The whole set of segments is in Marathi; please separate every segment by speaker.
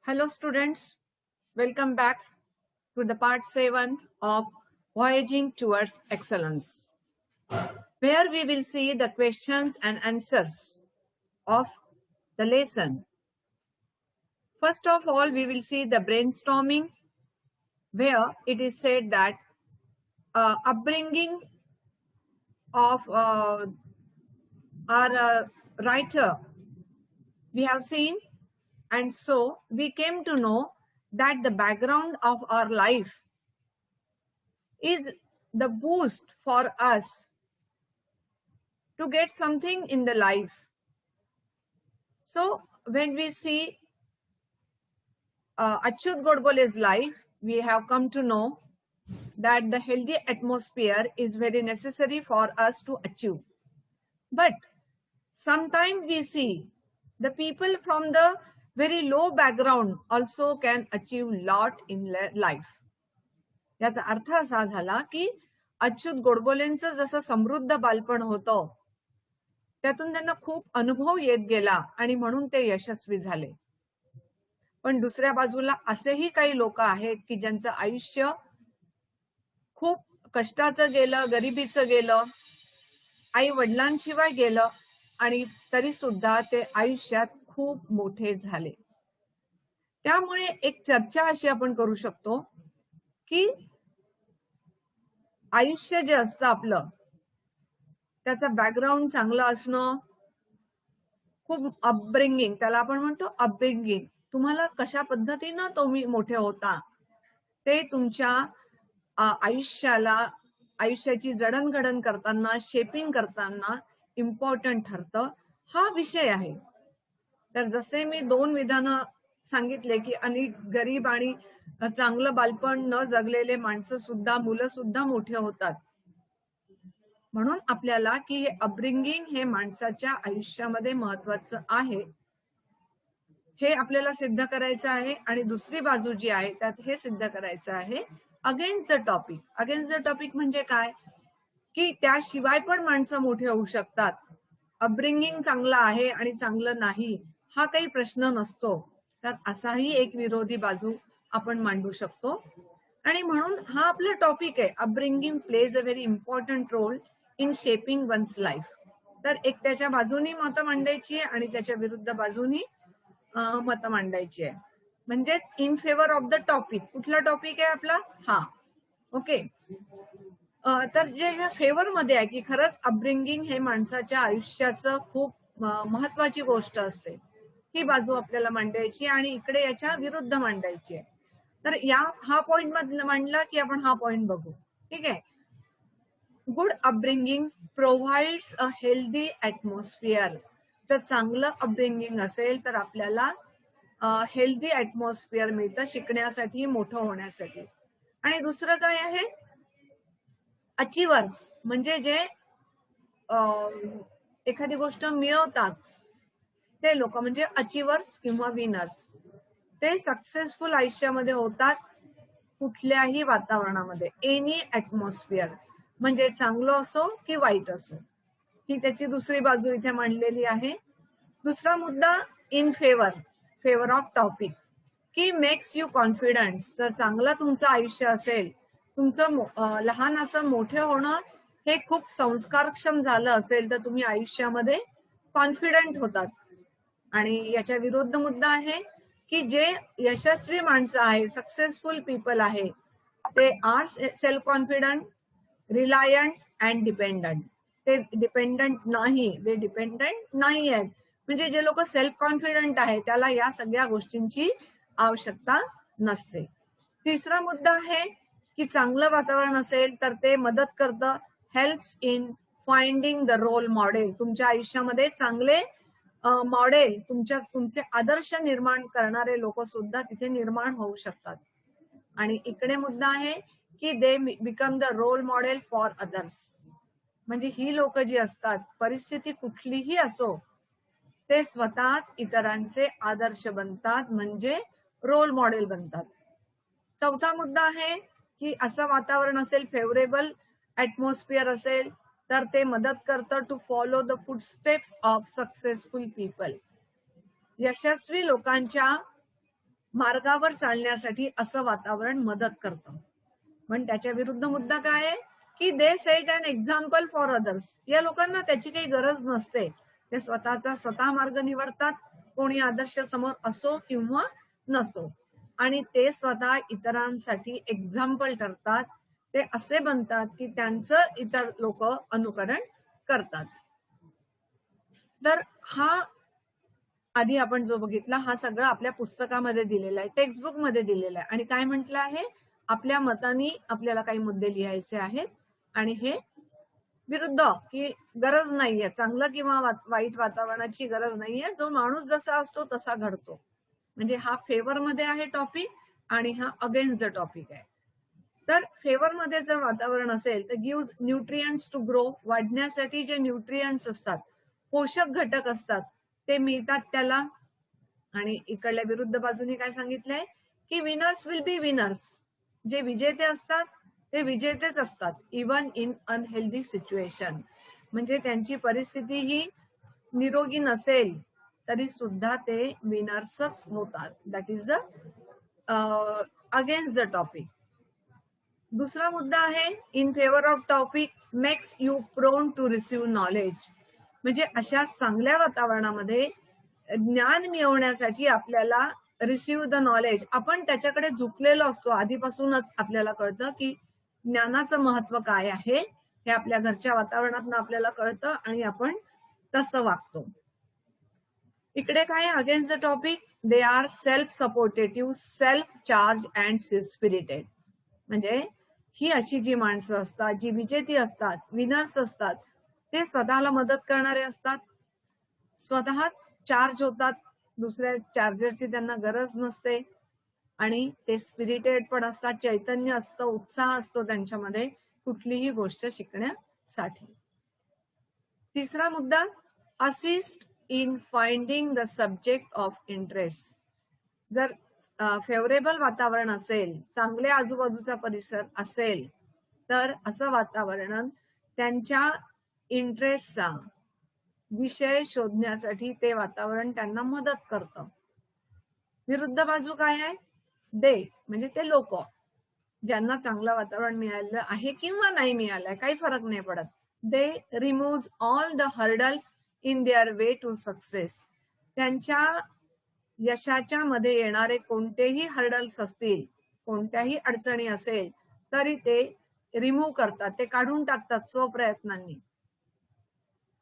Speaker 1: Hello students, welcome back to the part 7 of Voyaging Towards Excellence, where we will see the questions and answers of the lesson. First of all, we will see the brainstorming, where it is said that upbringing of our writer we have seen, and so we came to know that the background of our life is the boost for us to get something in the life. So when we see Achyut Godbole's life, we have come to know that the healthy atmosphere is very necessary for us to achieve. But sometimes we see the people from the very low background also can achieve lot in life. याचा अर्थ असा झाला की अच्युत गोडबोलेंचं जसं समृद्ध बालपण होतं त्यातून त्यांना खूप अनुभव येत गेला आणि म्हणून ते यशस्वी झाले. पण दुसऱ्या बाजूला असेही काही लोक आहेत की ज्यांचं आयुष्य खूप कष्टाचं गेलं, गरिबीचं गेलं, आई वडिलांशिवाय गेलं आणि तरी सुद्धा ते आयुष्यात खूप मोठे झाले. त्यामुळे एक चर्चा अशी आपण करू शकतो की आयुष्य जे असतं आपलं त्याचं बॅकग्राऊंड चांगलं असणं, खूप अपब्रिंगिंग, त्याला आपण म्हणतो अपब्रिंगिंग, तुम्हाला कशा पद्धतीनं तुम्ही मोठे होता ते तुमच्या आयुष्याला, आयुष्याची जडणघडण करताना, शेपिंग करताना इम्पॉर्टंट ठरतं. हा विषय आहे. तर जसे मी 2 विधानं सांगितले की अनेक गरीब आणि चांगलं बालपण न जगलेले माणसं सुद्धा, मुलं सुद्धा मोठे होतात. म्हणून आपल्याला की हे अपब्रिंगिंग हे माणसाच्या आयुष्यामध्ये महत्वाचं आहे, हे आपल्याला सिद्ध करायचं आहे. आणि दुसरी बाजू जी आहे त्यात हे सिद्ध करायचं आहे against the topic. Against the topic म्हणजे काय की त्याशिवाय पण माणसं मोठे होऊ शकतात. अपब्रिंगिंग चांगलं आहे आणि चांगलं नाही हा काही प्रश्न नसतो. तर असाही एक विरोधी बाजू आपण मांडू शकतो. आणि म्हणून हा आपला टॉपिक आहे, upbringing plays a very important role in shaping one's life. तर एक त्याच्या बाजूनी मतं मांडायची आहे आणि त्याच्या विरुद्ध बाजूनी मतं मांडायची आहे. म्हणजेच in favour of the topic. कुठला टॉपिक आहे आपला? हा. ओके. तर जे फेवर मध्ये आहे की खरंच अपब्रिंगिंग हे माणसाच्या आयुष्याचं खूप महत्वाची गोष्ट असते, ही बाजू आपल्याला मांडायची आणि इकडे याच्या विरुद्ध मांडायची आहे. तर हा पॉइंट मांडला की आपण हा पॉइंट बघू. ठीक आहे. Good upbringing provides a healthy atmosphere. जर चांगलं अपब्रिंगिंग असेल तर आपल्याला हेल्दी ॲटमॉस्फिअर मिळतं शिकण्यासाठी, मोठं होण्यासाठी. आणि दुसरं काय आहे? अचिव्हर्स म्हणजे जे एखादी गोष्ट मिळवतात ते लोक म्हणजे अचिव्हर्स किंवा विनर्स. ते सक्सेसफुल आयुष्यामध्ये होतात कुठल्याही वातावरणामध्ये, एनी ॲटमॉस्फिअर, म्हणजे चांगलं असो की वाईट असो. ही त्याची दुसरी बाजू इथे मांडलेली आहे. दुसरा मुद्दा इन फेवर ऑफ टॉपिक की मेक्स यू कॉन्फिडंट. जर चांगलं तुमचं आयुष्य असेल, तुमचं लहानाचं मोठे होणं हे खूप संस्कारक्षम झालं असेल तर तुम्ही आयुष्यामध्ये कॉन्फिडंट होतात. आणि याच्या विरुद्ध मुद्दा आहे की जे यशस्वी माणसं आहे, सक्सेसफुल पीपल आहे, ते are self confident, reliant and dependent. ते डिपेंडंट नाही आहेत. म्हणजे जे लोक सेल्फ कॉन्फिडंट आहे त्याला या सगळ्या गोष्टींची आवश्यकता नसते. तिसरा मुद्दा आहे की चांगलं वातावरण असेल तर ते मदत करतं, helps in finding the role model. तुमच्या आयुष्यामध्ये चांगले मॉडेल, तुमचे आदर्श निर्माण करणारे लोक सुद्धा तिथे निर्माण होऊ शकतात. आणि इकडे मुद्दा आहे की they become the role model for others. म्हणजे ही लोक जी असतात, परिस्थिती कुठलीही असो, ते स्वतःच इतरांचे आदर्श बनतात, म्हणजे रोल मॉडेल बनतात. चौथा मुद्दा आहे की असं वातावरण असेल, फेवरेबल ॲटमॉस्फिअर असेल तर ते मदत करतं to follow the footsteps of successful people. यशस्वी लोकांच्या मार्गावर चालण्यासाठी असं वातावरण मदत करतं. पण त्याच्या विरुद्ध मुद्दा काय आहे की they set an example for others. या लोकांना त्याची काही गरज नसते. ते स्वतःचा स्वतः मार्ग निवडतात, कोणी आदर्श समोर असो किंवा नसो, आणि ते स्वतः इतरांसाठी एक्झाम्पल ठरतात. ते असे बनतात की त्यांचं इतर लोक अनुकरण करतात. तर हा आधी आपण जो बघितला हा सगळं आपल्या पुस्तकामध्ये दिलेला आहे, टेक्स्टबुक मध्ये दिलेला आहे. आणि काय म्हटलं आहे, आपल्या मताने आपल्याला काही मुद्दे लिहायचे आहेत. आणि हे विरुद्ध की गरज नाहीये, चांगलं किंवा वाईट वातावरणाची गरज नाहीये, जो माणूस जसा असतो तसा घडतो. म्हणजे हा फेवर मध्ये आहे टॉपिक आणि हा अगेन्स्ट द टॉपिक आहे. तर फेवर मध्ये जर वातावरण असेल तर गिव्ज न्यूट्रियंट्स टू ग्रो. वाढण्यासाठी जे न्यूट्रियंट्स असतात, पोषक घटक असतात, ते मिळतात त्याला. आणि इकडल्या विरुद्ध बाजूने काय सांगितलंय की विनर्स विल बी विनर्स. जे विजेते असतात ते विजेतेच असतात, इवन इन अनहेल्दी सिच्युएशन. म्हणजे त्यांची परिस्थिती ही निरोगी नसेल तरी सुद्धा ते विनर्सच होतात. That is the against the topic. दुसरा मुद्दा आहे in favour of topic makes you prone to receive knowledge. म्हणजे अशा चांगल्या वातावरणामध्ये ज्ञान मिळवण्यासाठी आपल्याला रिसीव्ह द नॉलेज, आपण त्याच्याकडे झुकलेलो असतो. आधीपासूनच आपल्याला कळतं की ज्ञानाचं महत्व काय आहे, हे आपल्या घरच्या वातावरणातून आपल्याला कळतं आणि आपण तसं वागतो. इकडे काय against the topic, they are self supportative, self charge and spirited. म्हणजे ही अशी जी माणसं असतात, जी विजेती असतात, विनर्स असतात, ते स्वतःला मदत करणारे असतात, स्वतःच चार्ज होतात, दुसऱ्या चार्जरची त्यांना गरज नसते, आणि ते स्पिरिटेड पण असतात, चैतन्य असतं, उत्साह असतो त्यांच्यामध्ये कुठलीही गोष्ट शिकण्यासाठी. तिसरा मुद्दा, assist in finding the subject of interest. जर फेवरेबल वातावरण असेल, चांगले आजूबाजूचा परिसर असेल, तर असं वातावरण त्यांच्या इंटरेस्टचा विषय शोधण्यासाठी ते वातावरण त्यांना मदत करतं. विरुद्ध बाजू काय आहे, दे म्हणजे ते लोक ज्यांना चांगलं वातावरण मिळालं आहे किंवा नाही मिळालंय, काही फरक नाही पडत. They remove all the hurdles in their way to success. त्यांच्या यशाच्या मध्ये येणारे कोणतेही हर्डल्स असतील, कोणत्याही अडचणी असेल तरी ते रिमूव्ह करतात, ते काढून टाकतात स्वप्रयत्नांनी.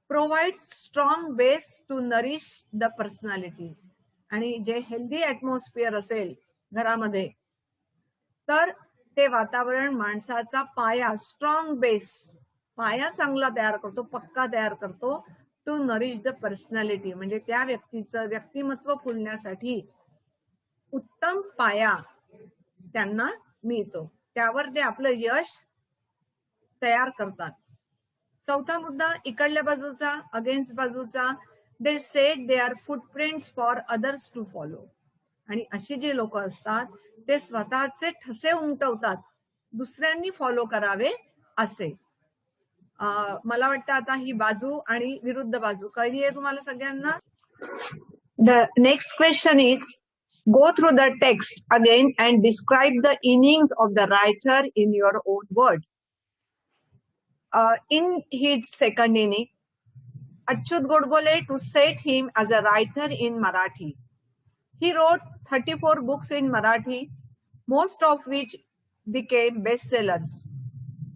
Speaker 1: Provide strong base to nourish the personality. आणि जे हेल्दी ऍटमॉस्फिअर असेल घरामध्ये, तर ते वातावरण माणसाचा पाया, स्ट्रॉंग बेस, पाया चांगला तयार करतो, पक्का तयार करतो. टू नरिश द पर्सनॅलिटी म्हणजे त्या व्यक्तीचं व्यक्तिमत्व फुलण्यासाठी उत्तम पाया त्यांना मिळतो, त्यावर ते आपलं यश तयार करतात. चौथा मुद्दा इकडल्या बाजूचा, अगेन्स्ट बाजूचा, they set their footprints for others to follow. आणि अशी जी लोक असतात ते स्वतःचे ठसे उमटवतात, दुसऱ्यांनी फॉलो करावे असे. मला वाटतं आता ही बाजू आणि विरुद्ध बाजू कळली आहे तुम्हाला सगळ्यांना. The next question is, go through the text again and describe the innings of the writer in your own word. In his second inning, Achyut Godbole to set him as a writer in Marathi. He wrote 34 books in Marathi, most of which became bestsellers.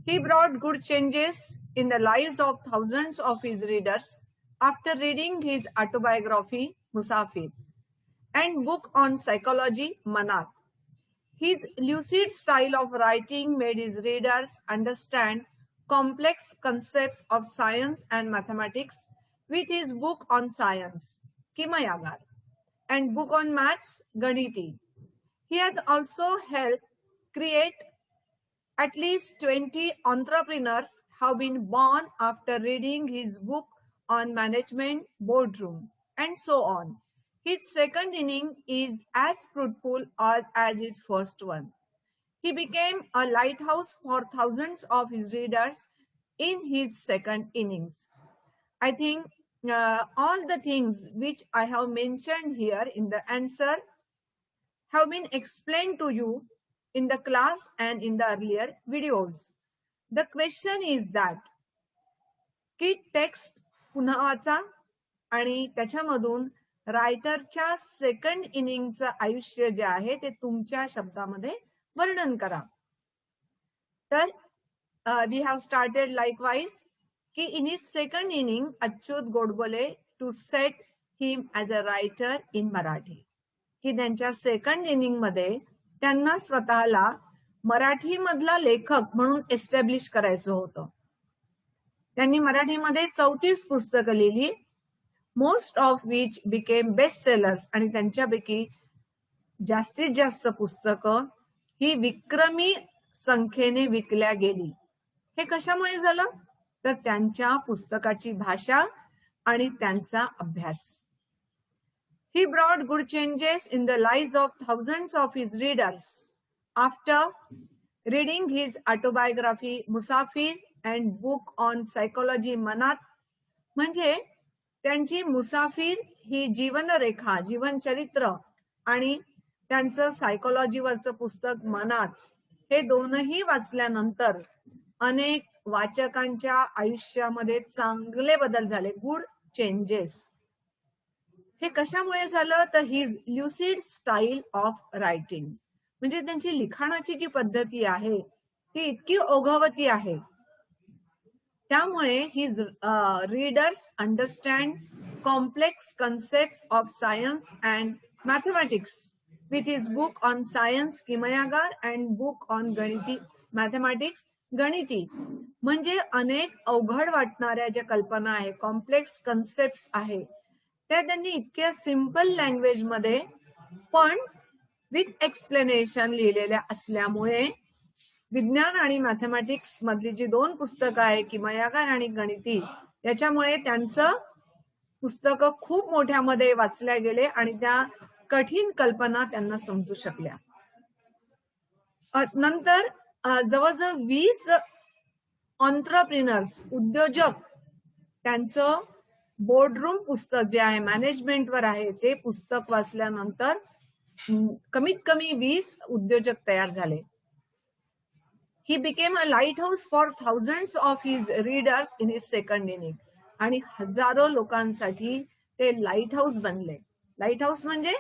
Speaker 1: He brought good changes in the lives of thousands of his readers after reading his autobiography, Musafir, and book on psychology, Manaat. His lucid style of writing made his readers understand complex concepts of science and mathematics with his book on science, Kimayagar, and book on maths, Ganiti. He has also helped create at least 20 entrepreneurs have been born after reading his book on management, boardroom, and so on. His second inning is as fruitful as his first one. He became a lighthouse for thousands of his readers in his second innings. I think all the things which I have mentioned here in the answer have been explained to you in the class and in the earlier videos. The question is that की टेक्स्ट पुन्हा वाचा आणि त्याच्यामधून रायटरच्या सेकंड इनिंगचं आयुष्य जे आहे ते तुमच्या शब्दामध्ये वर्णन करा. तर वी हॅव स्टार्टेड लाईकवाईज की in his second inning Achyut Godbole to set him as a writer in Marathi, की त्यांच्या सेकंड इनिंग मध्ये त्यांना स्वतःला मराठी मधला लेखक म्हणून एस्टॅब्लिश करायचं होतं. त्यांनी मराठीमध्ये 34 पुस्तकं लिहिली, most of which became best sellers, आणि त्यांच्यापैकी जास्तीत जास्त पुस्तकं ही विक्रमी संख्येने विकल्या गेली. हे कशामुळे झालं? तर त्यांच्या पुस्तकाची भाषा आणि त्यांचा अभ्यास. He brought good changes in the lives of thousands of his readers after reading his autobiography Musafir and book on psychology मनात. म्हणजे त्यांची मुसाफिर ही जीवनरेखा, जीवनचरित्र आणि त्यांचं सायकोलॉजीवरचं पुस्तक मनात, हे दोनही वाचल्यानंतर अनेक वाचकांच्या आयुष्यामध्ये चांगले बदल झाले, गुड चेंजेस. हे कशामुळे झालं? तर हिज ल्युसिड स्टाईल ऑफ रायटिंग, म्हणजे त्यांची लिखाणाची जी पद्धती आहे ती इतकी ओघवती आहे, त्यामुळे his readers understand complex concepts of science and mathematics with his book on science Kimayagar and book on Ganiti mathematics Ganiti. म्हणजे अनेक अवघड वाटणाऱ्या ज्या कल्पना आहे, कॉम्प्लेक्स कन्सेप्ट्स आहे, त्या त्यांनी इतक्या सिंपल लँग्वेज मध्ये पण विथ एक्सप्लेनेशन लिहिलेल्या असल्यामुळे विज्ञान आणि मॅथमॅटिक्स मधली जी 2 पुस्तकं आहे, किमयागार आणि गणिती, याच्यामुळे त्यांचं पुस्तकं खूप मोठ्यामध्ये वाचल्या गेले आणि त्या कठीण कल्पना त्यांना समजू शकल्या. नंतर जवळजवळ 20 ऑन्ट्रप्रिनर्स, उद्योजक, त्यांचं बोर्डरूम पुस्तक जे आहे मॅनेजमेंटवर आहे, ते पुस्तक वाचल्यानंतर कमीत कमी 20 उद्योजक तयार झाले. He became a lighthouse for thousands of his readers in his second inning. आणि हजारो लोकांसाठी ते लाईट हाऊस बनले. लाईट हाऊस म्हणजे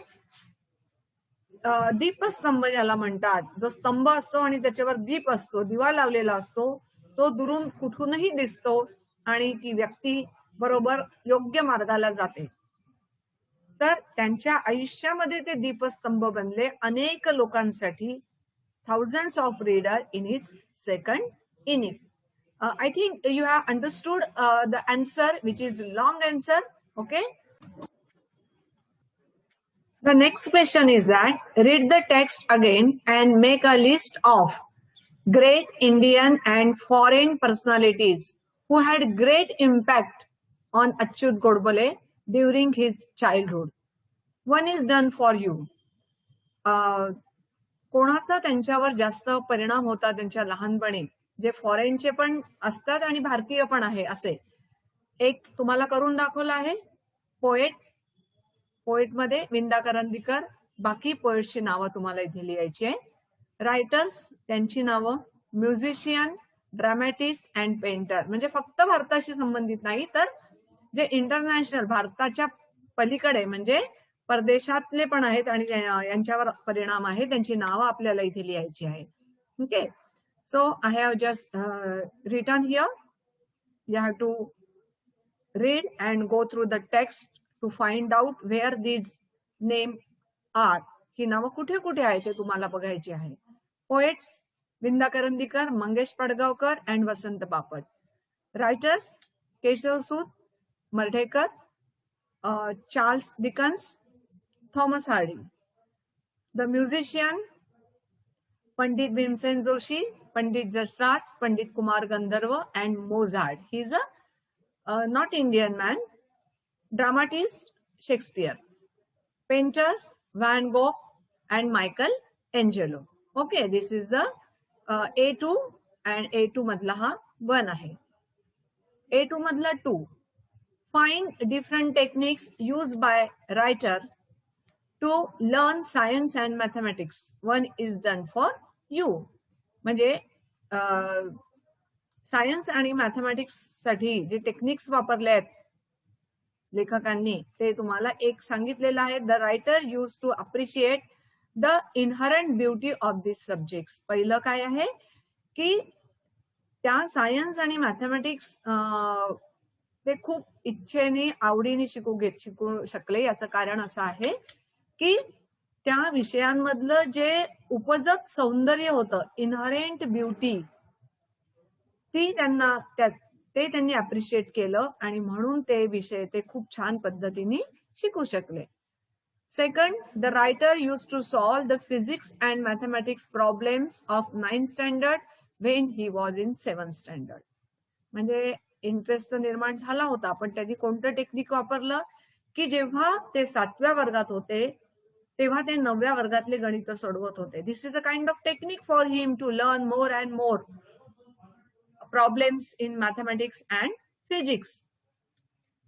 Speaker 1: दीपस्तंभ ज्याला म्हणतात, जो स्तंभ असतो आणि त्याच्यावर दीप असतो, दिवा लावलेला असतो, तो दुरून कुठूनही दिसतो आणि ती व्यक्ती बरोबर योग्य मार्गाला जाते. तर त्यांच्या आयुष्यामध्ये ते दीपस्तंभ बनले अनेक लोकांसाठी. thousands of reader in its second inning. I think you have understood the answer, which is long answer. Okay. The next question is that read the text again and make a list of great Indian and foreign personalities who had great impact on Achyut Godbole during his childhood. One is done for you. कोणाचा त्यांच्यावर जास्त परिणाम होता त्यांच्या लहानपणी, जे फॉरेनचे पण असतात आणि भारतीय पण आहे, असे एक तुम्हाला करून दाखवलं आहे. पोएट मध्ये विंदा करंदीकर, बाकी पोएट्सची नावं तुम्हाला इथे लिहायची आहे. रायटर्स, त्यांची नावं, म्युझिशियन, ड्रामॅटिस्ट अँड पेंटर, म्हणजे फक्त भारताशी संबंधित नाही तर जे इंटरनॅशनल, भारताच्या पलीकडे म्हणजे परदेशातले पण आहेत आणि यांच्यावर परिणाम आहे, त्यांची नावं आपल्याला इथे लिहायची आहे. Okay. So I have just written here. You have to read and go through the text to find out where these name are. ही नावं कुठे कुठे आहे ते तुम्हाला बघायची आहे. Poets Vinda Karandikar, Mangesh Padgaonkar and Vasant Bapat. Writers Keshavsut, Mardhekar, Charles Dickens, Thomas Hardy. The musician, Pandit Bhimsen Joshi, Pandit Jasraj, Pandit Kumar Gandharva and Mozart. He is a not Indian man. Dramatist, Shakespeare. Painters, Van Gogh and Michelangelo. Okay, this is the A2 and A2 madla ha 1 आहे. A2 madla 2. Find different techniques used by writer to learn science and mathematics. One is done for you. म्हणजे सायन्स आणि मॅथमॅटिक्स साठी जे टेक्निक्स वापरले आहेत लेखकांनी ते तुम्हाला एक सांगितलेलं आहे. The writer use to appreciate the inherent beauty of this subject. पहिलं काय आहे की त्या सायन्स आणि मॅथमॅटिक्स ते खूप इच्छेने आवडीने शिकू शकले. याचं कारण असं आहे की त्या विषयांमधलं जे उपजत सौंदर्य होतं, इनहरेंट ब्युटी, ती त्यांनी अप्रिशिएट केलं आणि म्हणून ते विषय ते खूप छान पद्धतीने शिकू शकले. Second, the writer use to solve the physics and mathematics problems of 9th standard when he was in 7th standard. म्हणजे इंटरेस्ट निर्माण झाला होता, पण त्यांनी कोणतं टेक्निक वापरलं की जेव्हा ते 7व्या वर्गात होते तेव्हा ते 9व्या वर्गातले गणित सोडवत होते. This is a kind of technique for him to learn more and more problems in mathematics and physics.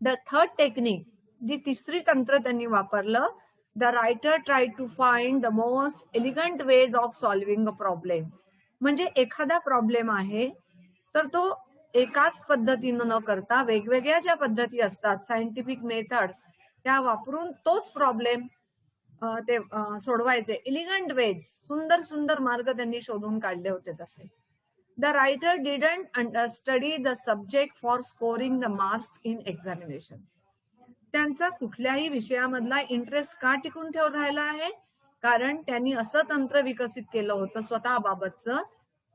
Speaker 1: The third technique, जी तिसरी तंत्र त्यांनी वापरलं, the writer tried to find the most elegant ways of solving a problem. म्हणजे एखादा प्रॉब्लेम आहे तर तो एकाच पद्धतीनं न करता वेगवेगळ्या ज्या पद्धती असतात सायंटिफिक मेथड्स त्या वापरून तोच प्रॉब्लेम ते सोडवायचे. एलिगंट वेज, सुंदर सुंदर मार्ग त्यांनी शोधून काढले होते तसे. The writer didn't study the subject for scoring the marks in examination. त्यांचा कुठल्याही विषयामधला इंटरेस्ट का टिकून ठेवून राहिला आहे? कारण त्यांनी असं तंत्र विकसित केलं होतं स्वतःबाबतचं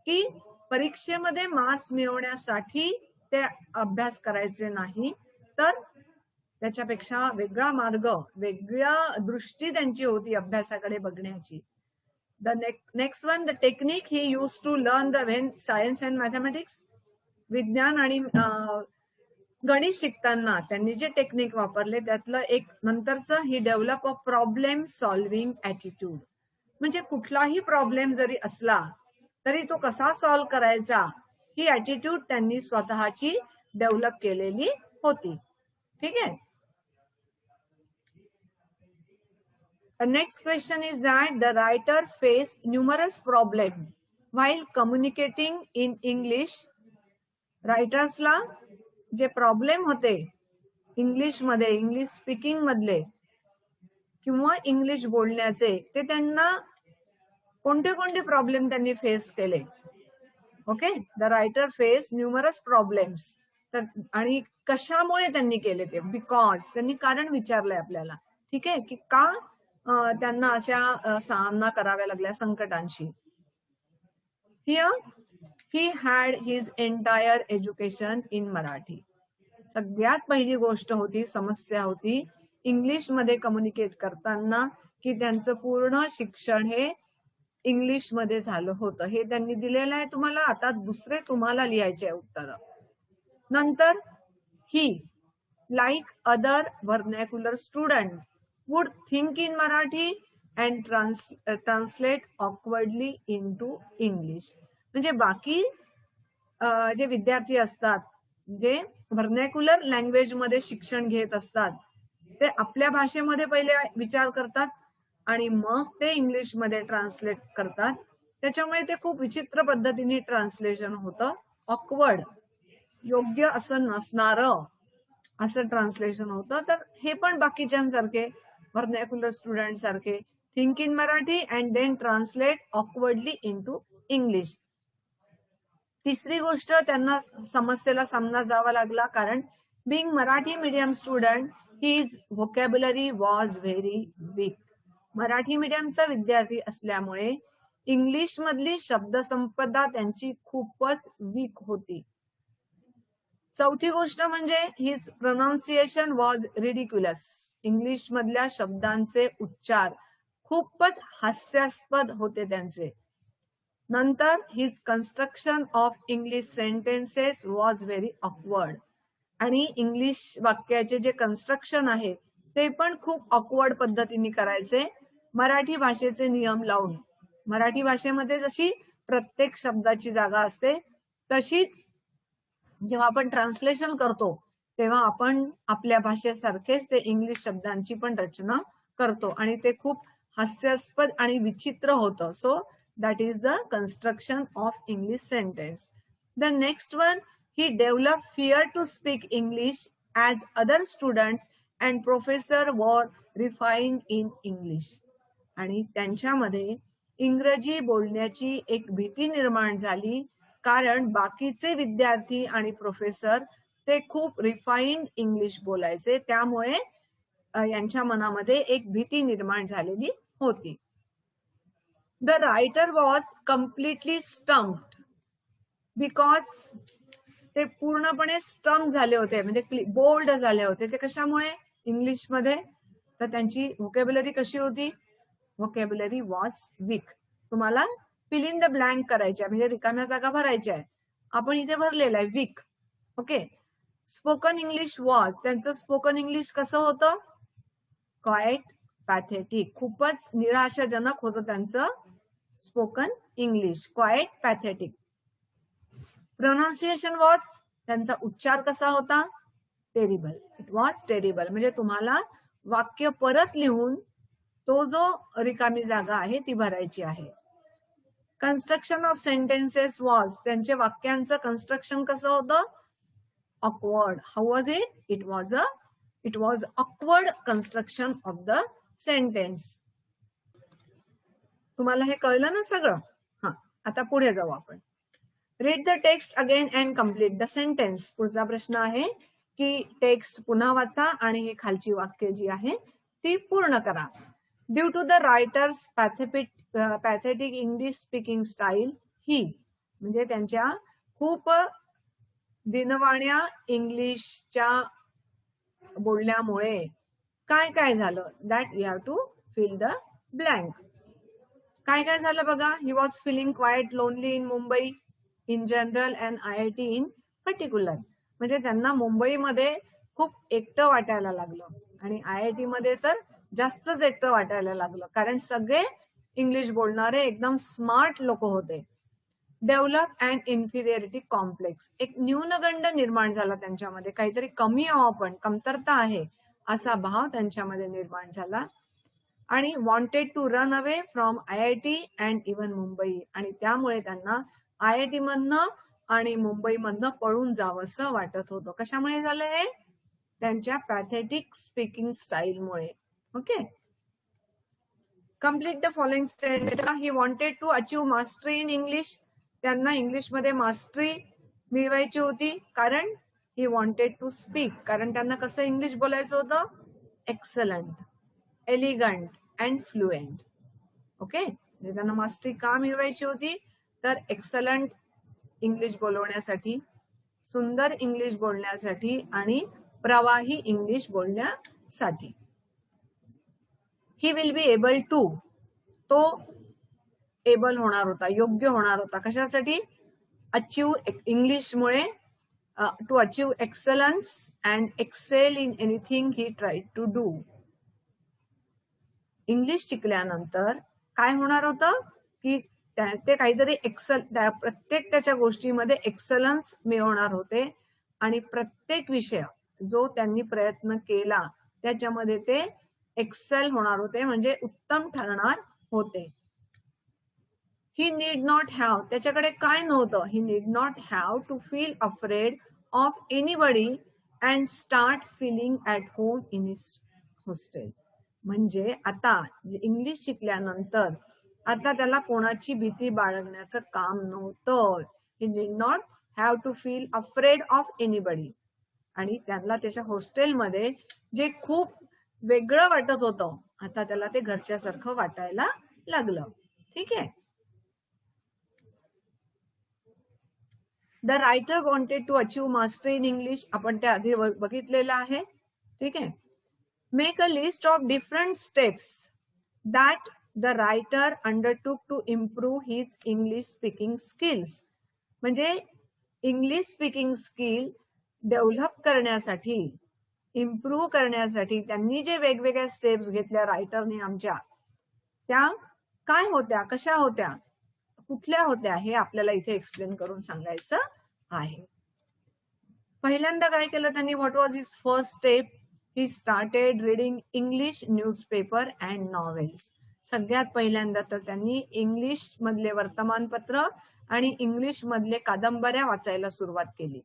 Speaker 1: की परीक्षेमध्ये मार्क्स मिळवण्यासाठी ते अभ्यास करायचे नाही, तर त्याच्यापेक्षा वेगळा मार्ग, वेगळ्या दृष्टी त्यांची होती अभ्यासाकडे बघण्याची. The next one, the technique he used to learn the science and mathematics. विज्ञान आणि गणित शिकताना त्यांनी जे टेक्निक वापरले त्यातलं एक नंतरचं he develop of problem solving attitude. म्हणजे कुठलाही प्रॉब्लेम जरी असला तरी तो कसा सॉल्व्ह करायचा ही ऍटिट्यूड त्यांनी स्वतःची डेव्हलप केलेली होती. ठीक आहे. The next question is that the writer faced numerous problems while communicating in English. रायटर्सला जे प्रॉब्लेम होते इंग्लिश मध्ये, इंग्लिश स्पीकिंग मधले किंवा इंग्लिश बोलण्याचे, ते त्यांना कोणते कोणते प्रॉब्लेम त्यांनी फेस केले. Okay, the writer face numerous problems. तर आणि कशामुळे त्यांनी केले ते, बिकॉज त्यांनी कारण विचारलंय आपल्याला. ठीक आहे, की का त्यांना अशा सामना कराव्या लागल्या संकटांशी. Here he had his entire education in Marathi. सगळ्यात पहिली गोष्ट होती, समस्या होती इंग्लिश मध्ये कम्युनिकेट करताना की त्यांचं पूर्ण शिक्षण हे इंग्लिश मध्ये झालं होतं. हे त्यांनी दिलेलं आहे तुम्हाला. आता दुसरे तुम्हाला लिहायचे आहे उत्तर. नंतर he like other vernacular student would think in Marathi and translate awkwardly into English. म्हणजे बाकी जे विद्यार्थी असतात जे व्हर्नॅक्युलर लँग्वेज मध्ये शिक्षण घेत असतात ते आपल्या भाषेमध्ये पहिले विचार करतात आणि मग ते इंग्लिश मध्ये ट्रान्सलेट करतात. त्याच्यामुळे ते खूप विचित्र पद्धतीने ट्रान्सलेशन होतं. ऑकवर्ड, योग्य असं नसणारं असं ट्रान्सलेशन होतं. तर हे पण बाकीच्यांसारखे व्हर्नॅक्युलर स्टुडंट सारखे think in Marathi and then translate awkwardly into English. तिसरी गोष्ट, त्यांना समस्येला सामना जावा लागला कारण being Marathi medium student his vocabulary was very weak. Marathi मीडियमचा विद्यार्थी असल्यामुळे इंग्लिश मधली शब्दसंपदा त्यांची खूपच वीक होती. चौथी गोष्ट म्हणजे his pronunciation was ridiculous. English मधल्या शब्दांचे उच्चार खूपच हास्यास्पद होते त्यांचे. नंतर his construction of English sentences was very awkward. आणि इंग्लिश वाक्याचे जे कन्स्ट्रक्शन आहे ते पण खूप ऑकवर्ड पद्धतीने करायचे, मराठी भाषेचे नियम लावून. मराठी भाषेमध्ये जशी प्रत्येक शब्दाची जागा असते तशीच जेव्हा आपण ट्रान्सलेशन करतो तेव्हा आपण आपल्या भाषेसारखेच ते इंग्लिश शब्दांची पण रचना करतो आणि ते खूप हास्यास्पद आणि विचित्र होतं. So that is the construction of English sentence. The next one, he developed fear to speak English as other students and professor were refined in English. आणि त्यांच्यामध्ये इंग्रजी बोलण्याची एक भीती निर्माण झाली, कारण बाकीचे विद्यार्थी आणि प्रोफेसर ते खूप रिफाईन्ड इंग्लिश बोलायचे, त्यामुळे यांच्या मनामध्ये एक भीती निर्माण झालेली होती. The writer was completely stumped because ते पूर्णपणे स्टम्प झाले होते, म्हणजे बोल्ड झाले होते. ते कशामुळे? इंग्लिशमध्ये. तर त्यांची व्होकॅब्युलरी कशी होती? Vocabulary was weak. तुम्हाला फिल इन द ब्लँक करायचे, म्हणजे रिकाम्या जागा भरायच्या आहे. आपण इथे भरलेलं आहे weak. Okay. Spoken English was, त्यांचं स्पोकन इंग्लिश कसं होतं? Quite pathetic. खूपच निराशाजनक होतं त्यांचं spoken English, quite pathetic. Pronunciation was, त्यांचा उच्चार कसा होता? टेरिबल. It was terrible. म्हणजे तुम्हाला वाक्य परत लिहून तो जो रिकामी जागा आहे ती भरायची आहे. कन्स्ट्रक्शन ऑफ सेंटेन्सेस वॉज, त्यांचे वाक्यांचं कन्स्ट्रक्शन कसं होतं? Awkward. How was it? It was awkward construction of the sentence. तुम्हाला हे कळलं ना सगळं? हा, आता पुढे जाऊ आपण. Read the text again and complete the sentence. पुढचा प्रश्न आहे की टेक्स्ट पुन्हा वाचा आणि ही खालची वाक्य जी आहे ती पूर्ण करा. Due to the writer's pathetic English speaking style, ही म्हणजे त्यांच्या खूप दिनवाण्या इंग्लिशच्या बोलण्यामुळे काय काय झालं? That you have to fill the blank. काय काय झालं बघा. He was feeling quite lonely in Mumbai in general and IIT in particular. म्हणजे त्यांना मुंबईमध्ये खूप एकटं वाटायला लागलं आणि IIT मध्ये तर जास्तच एकटं वाटायला लागलं, कारण सगळे इंग्लिश बोलणारे एकदम स्मार्ट लोक होते. डेव्हलप अँड इन्फिरियरिटी कॉम्प्लेक्स, एक न्यूनगंड निर्माण झाला त्यांच्यामध्ये, काहीतरी कमी आहो आपण, कमतरता आहे असा भाव त्यांच्यामध्ये निर्माण झाला. आणि wanted to run away from IIT and even Mumbai, आणि त्यामुळे त्यांना IIT मधनं आणि मुंबईमधनं पळून जावंसं वाटत होतं. कशामुळे झालं हे? त्यांच्या पॅथेटिक स्पीकिंग स्टाईलमुळे. Okay. Complete the following statement. He wanted to achieve mastery in English, त्यांना इंग्लिशमध्ये मास्टरी मिळवायची होती, कारण ही वॉन्टेड टू स्पीक, कारण त्यांना कसं इंग्लिश बोलायचं होतं? Excellent, elegant and fluent. Okay. त्यांना मास्टरी का मिळवायची होती? तर एक्सलंट इंग्लिश बोलवण्यासाठी, सुंदर इंग्लिश बोलण्यासाठी आणि प्रवाही इंग्लिश बोलण्यासाठी. He will be able to, तो एबल होणार होता, योग्य होणार होता. कशासाठी? अचीव्ह इंग्लिशमुळे, to achieve excellence and excel in anything he tried to do. English शिकल्यानंतर काय होणार होतं की ते काहीतरी प्रत्येक त्याच्या गोष्टीमध्ये एक्सलन्स मिळवणार होते आणि प्रत्येक विषय जो त्यांनी प्रयत्न केला त्याच्यामध्ये ते एक्सेल होणार होते, म्हणजे उत्तम ठरणार होते. ही नीड नॉट हॅव, त्याच्याकडे काय नव्हतं? He need not have to feel afraid of anybody and start feeling at home in his hostel. म्हणजे आता इंग्लिश शिकल्यानंतर आता त्याला कोणाची भीती बाळगण्याचं काम नव्हतं. He need not have to feel afraid of anybody. आणि त्याला त्याच्या हॉस्टेलमध्ये जे खूप वेगळं वाटत होतं, आता त्याला ते घरच्यासारखं वाटायला लागलं. ठीक आहे. The writer wanted to achieve mastery in English, आपण त्या आधी बघितलेलं आहे. ठीक आहे. Make a list of different steps that the writer undertook to improve his English speaking skills. म्हणजे इंग्लिश स्पीकिंग स्किल डेव्हलप करण्यासाठी, इम्प्रूव्ह करण्यासाठी त्यांनी जे वेगवेगळ्या स्टेप्स घेतल्या रायटरने आमच्या, त्या काय होत्या, कशा होत्या, कुठल्या होत्या, हे आपल्याला इथे एक्सप्लेन करून सांगायचं आहे. पहिल्यांदा काय केलं त्यांनी? What was his first step? He started reading English newspaper and novels. सगळ्यात पहिल्यांदा तर त्यांनी इंग्लिश मधले वर्तमानपत्र आणि इंग्लिश मधले कादंबऱ्या वाचायला सुरुवात केली.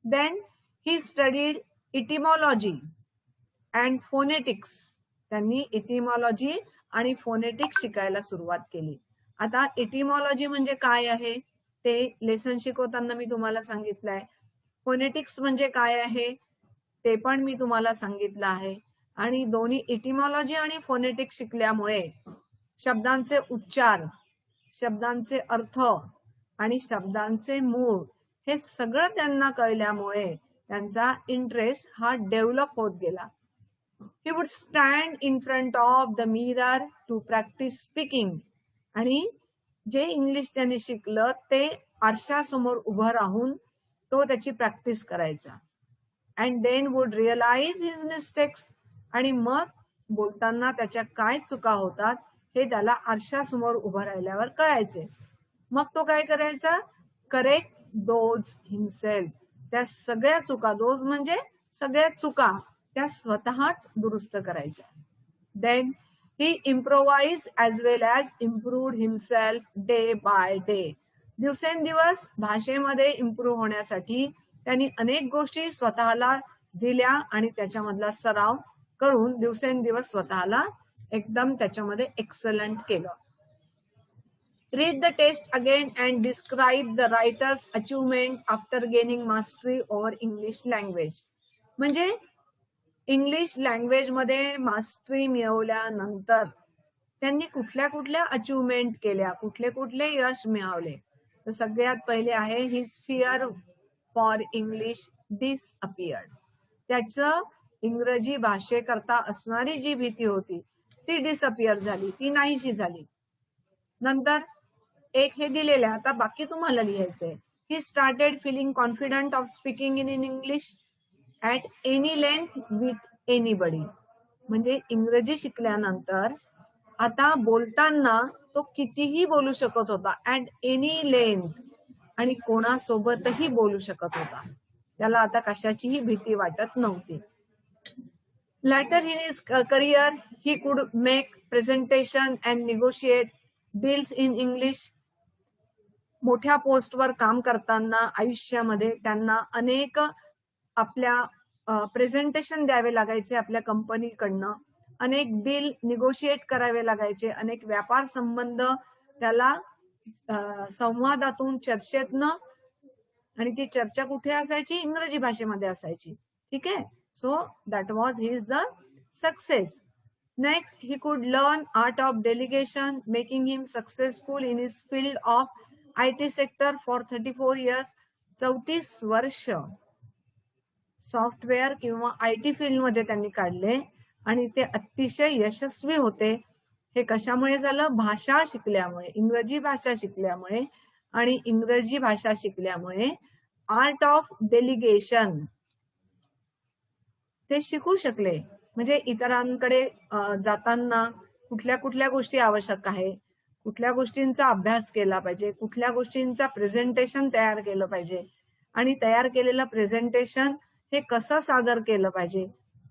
Speaker 1: Then he studied etymology and phonetics. त्यांनी इटिमॉलॉजी आणि फोनेटिक्स शिकायला सुरुवात केली. आता इटिमॉलॉजी म्हणजे काय आहे ते लेसन शिकवताना मी तुम्हाला सांगितलंय. फोनेटिक्स म्हणजे काय आहे ते पण मी तुम्हाला सांगितलं आहे. आणि दोन्ही इटिमॉलॉजी आणि फोनेटिक्स शिकल्यामुळे शब्दांचे उच्चार, शब्दांचे अर्थ आणि शब्दांचे मूळ हे सगळं त्यांना कळल्यामुळे त्यांचा इंटरेस्ट हा डेव्हलप होत गेला. He would stand in front of the mirror to practice speaking. आणि जे इंग्लिश त्यांनी शिकलं ते आरशासमोर उभं राहून तो त्याची प्रॅक्टिस करायचा. And then would realize his mistakes. आणि मग बोलताना त्याच्या काय चुका होतात हे त्याला आरशासमोर उभं राहिल्यावर कळायचे. मग तो काय करायचा? Correct those himself. त्या सगळ्या चुका, दोज म्हणजे सगळ्या चुका, त्या स्वतःच दुरुस्त करायच्या. Then he improvise as well as improved himself day by day. दिवसेंदिवस भाषेमध्ये इम्प्रूव्ह होण्यासाठी त्यांनी अनेक गोष्टी स्वतःला दिल्या आणि त्याच्यामधला सराव करून दिवसेंदिवस स्वतःला एकदम त्याच्यामध्ये एक्सलंट केलं. Read the text again and describe the writer's achievement after gaining mastery over English language. म्हणजे इंग्लिश लँग्वेज मध्ये मास्टरी मिळवल्यानंतर त्यांनी कुठल्या कुठल्या अचिव्हमेंट केल्या, कुठले कुठले यश मिळवले. तर सगळ्यात पहिले आहे his fear for English disappeared. त्याचं इंग्रजी भाषेकरता असणारी जी भीती होती ती डिसअपियर झाली, ती नाहीशी झाली. नंतर एक हे दिलेलं आहे, आता बाकी तुम्हाला लिहायचंय. He started feeling confident of speaking in English at any length with anybody. म्हणजे इंग्रजी शिकल्यानंतर आता बोलताना तो कितीही बोलू शकत होता ऍट एनी लेंथ आणि कोणासोबतही बोलू शकत होता. त्याला आता कशाचीही भीती वाटत नव्हती. Later in his career, he could make presentation and negotiate deals in English. मोठ्या पोस्टवर काम करताना आयुष्यामध्ये त्यांना अनेक आपल्या प्रेझेंटेशन द्यावे लागायचे आपल्या कंपनीकडनं, अनेक डील निगोशिएट करावे लागायचे, अनेक व्यापार संबंध त्याला संवादातून, चर्चेतनं, आणि ती चर्चा कुठे असायची? इंग्रजी भाषेमध्ये असायची. ठीक आहे. So that was his the success. Next, he could learn art of delegation, making him successful in his field of IT sector for 34 years. 34 वर्ष सॉफ्टवेअर किंवा IT फील्ड मध्ये त्यांनी काढले आणि ते अतिशय यशस्वी होते. हे कशामुळे झालं? भाषा शिकल्यामुळे, इंग्रजी भाषा शिकल्यामुळे. आणि इंग्रजी भाषा शिकल्यामुळे आर्ट ऑफ डेलिगेशन ते शिकू शकले. म्हणजे इतरांकडे जाताना कुठल्या कुठल्या गोष्टी आवश्यक आहे, कुठल्या गोष्टींचा अभ्यास केला पाहिजे, कुठल्या गोष्टींचा प्रेझेंटेशन तयार केलं पाहिजे आणि तयार केलेलं प्रेझेंटेशन हे कसं सादर केलं पाहिजे,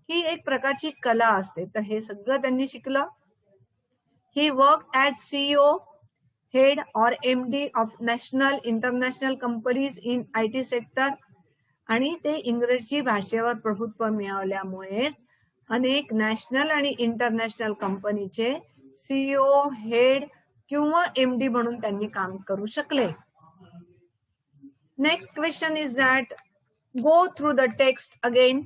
Speaker 1: ही एक प्रकारची कला असते. तर हे सगळं त्यांनी शिकलं. ही वर्क ॲज CEO, हेड और MD of national international companies in IT sector. आणि ते इंग्रजी भाषेवर प्रभुत्व मिळवल्यामुळेच अनेक नॅशनल आणि इंटरनॅशनल कंपनीचे CEO, हेड किंवा MD म्हणून त्यांनी काम करू शकले. Next question is that go through the text again,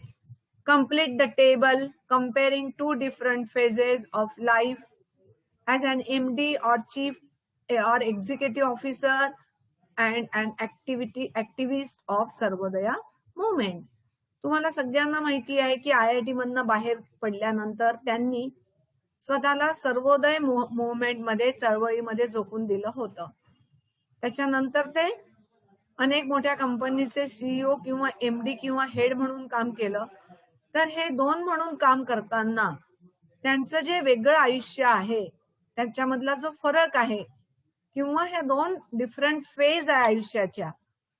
Speaker 1: complete the table comparing two different phases of life as an MD or chief or executive officer and an activist of Sarvodaya movement. तुम्हाला सगळ्यांना माहिती आहे की IIT मधनं बाहेर पडल्यानंतर त्यांनी स्वतःला सर्वोदय मुवमेंट मध्ये, चळवळीमध्ये झोकून दिलं होतं. त्याच्यानंतर ते अनेक मोठ्या कंपनीचे CEO किंवा MD किंवा हेड म्हणून काम केलं. तर हे दोन म्हणून काम करताना त्यांचं जे वेगळं आयुष्य आहे, त्याच्यामधला जो फरक आहे किंवा हे दोन डिफरंट फेज आहे आयुष्याच्या,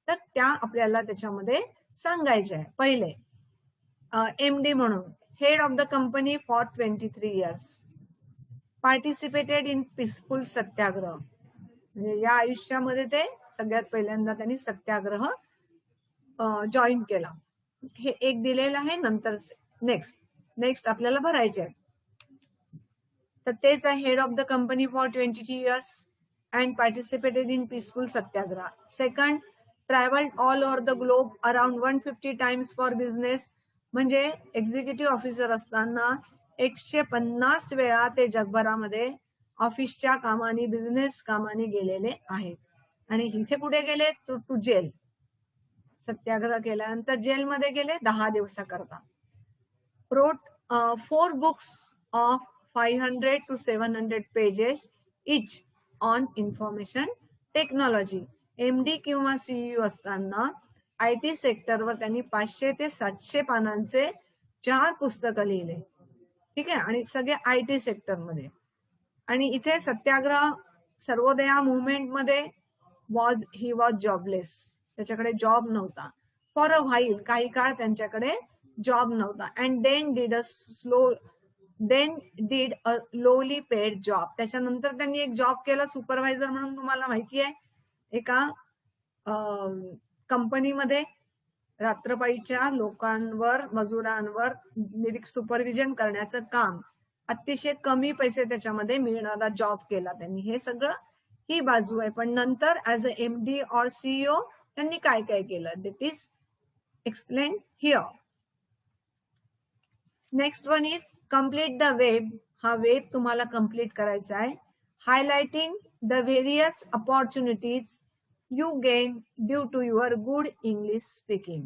Speaker 1: तर त्या आपल्याला त्याच्यामध्ये सांगायच्या आहे. पहिले MD म्हणून head of the company for 23 years. Participated in peaceful satyagraha. म्हणजे या आयुष्यामध्ये ते सगळ्यात पहिल्यांदा त्यांनी सत्याग्रह जॉईन केला. हे एक दिलेलं आहे. नंतर नेक्स्ट आपल्याला भरायचे आहे. तर तेच आहे head of the company for 22 years and participated in peaceful satyagraha. Second, traveled all over the globe around 150 times for business. म्हणजे एक्झिक्युटिव्ह ऑफिसर असताना 150 वेळा ते जगभरामध्ये ऑफिसच्या कामाने बिझनेस कामाने गेलेले आहेत. आणि इथे कुठे गेले टू जेल. सत्याग्रह केल्यानंतर जेलमध्ये गेले 10 दिवसाकरता. wrote 4 books of 500 to 700 pages each on information technology. MD किंवा CEO असताना IT सेक्टरवर त्यांनी 500 ते 700 पानांचे 4 पुस्तकं लिहिले. ठीक आहे. आणि सगळे IT सेक्टरमध्ये. आणि इथे सत्याग्रह सर्वोदया मुवमेंट मध्ये ही वॉज जॉबलेस. त्याच्याकडे जॉब नव्हता. फॉर अ व्हाईल काही काळ त्यांच्याकडे जॉब नव्हता. अँड देन डीड अ लोली पेड जॉब. त्याच्यानंतर त्यांनी एक जॉब केला सुपरवायझर म्हणून. तुम्हाला माहिती आहे एका कंपनीमध्ये रात्रपाळीच्या लोकांवर मजुरांवर सुपरविजन करण्याचं काम. अतिशय कमी पैसे त्याच्यामध्ये मिळणारा जॉब केला त्यांनी. हे सगळं ही बाजू आहे. पण नंतर ऍज अ MD और CEO त्यांनी काय काय केलं that is explain here. Next one is complete the web. हा वेब तुम्हाला कम्प्लीट करायचा आहे. Highlighting the various opportunities you gain due to your good English speaking.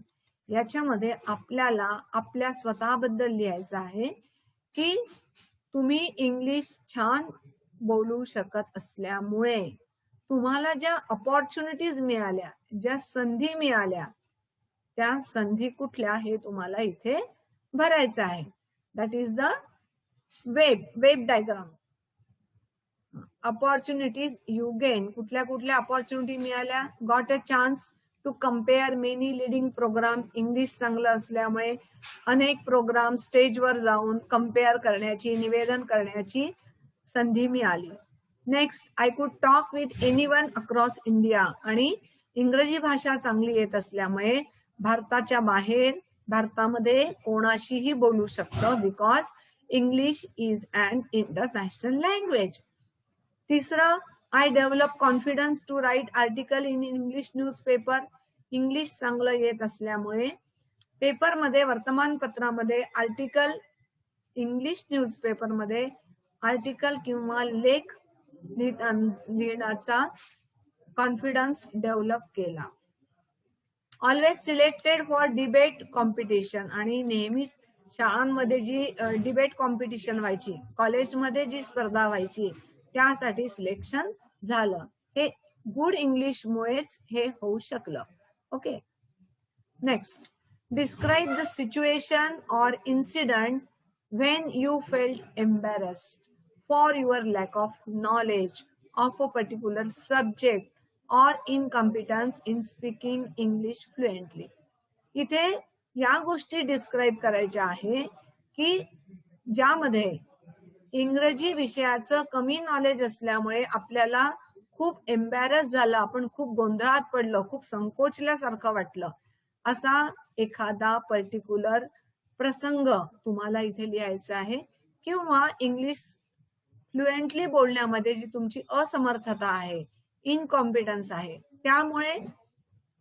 Speaker 1: याच्यामध्ये आपल्याला आपल्या स्वतःबद्दल लिहायचं आहे की तुम्ही इंग्लिश छान बोलू शकत असल्यामुळे तुम्हाला ज्या अपॉर्च्युनिटीज मिळाल्या, ज्या संधी मिळाल्या, त्या संधी कुठल्या हे तुम्हाला इथे भरायचं आहे. That is the web diagram. Opportunities you gain. कुठल्या कुठल्या अपॉर्च्युनिटी मिळाल्या. Got a chance to compare many leading program. English चांगलं असल्यामुळे अनेक प्रोग्राम स्टेजवर जाऊन कम्पेअर करण्याची, निवेदन करण्याची संधी मिळाली. Next, I could talk with anyone across India. आणि इंग्रजी भाषा चांगली येत असल्यामुळे भारताच्या बाहेर, भारतामध्ये कोणाशीही बोलू शकतो. Because English is an international language. तिसरं, I develop confidence to write article in English newspaper. English चांगलं येत असल्यामुळे पेपरमध्ये, वर्तमानपत्रामध्ये आर्टिकल, इंग्लिश न्यूजपेपरमध्ये आर्टिकल किंवा लेख लिहिण्याचा कॉन्फिडन्स डेव्हलप केला. Always selected for debate competition. आणि नेहमीच शाळांमध्ये जी डिबेट कॉम्पिटिशन व्हायची, कॉलेजमध्ये जी स्पर्धा व्हायची, त्यासाठी सिलेक्शन झालं. हे गुड इंग्लिशमुळेच हे होऊ शकलं. Okay. Next, describe the situation or incident when you felt embarrassed for your lack of knowledge of a particular subject or incompetence in speaking English fluently. इथे या गोष्टी डिस्क्राईब करायच्या आहे की ज्यामध्ये इंग्रजी विषयाचं कमी नॉलेज असल्यामुळे आपल्याला खूप एम्बॅरस झालं, आपण खूप गोंधळात पडलो, खूप संकोचल्यासारखं वाटलं, असा एखादा पर्टिक्युलर प्रसंग तुम्हाला इथे लिहायचा आहे. किंवा इंग्लिश फ्लुएंटली बोलण्यामध्ये जी तुमची असमर्थता आहे, इनकॉम्पिटन्स आहे, त्यामुळे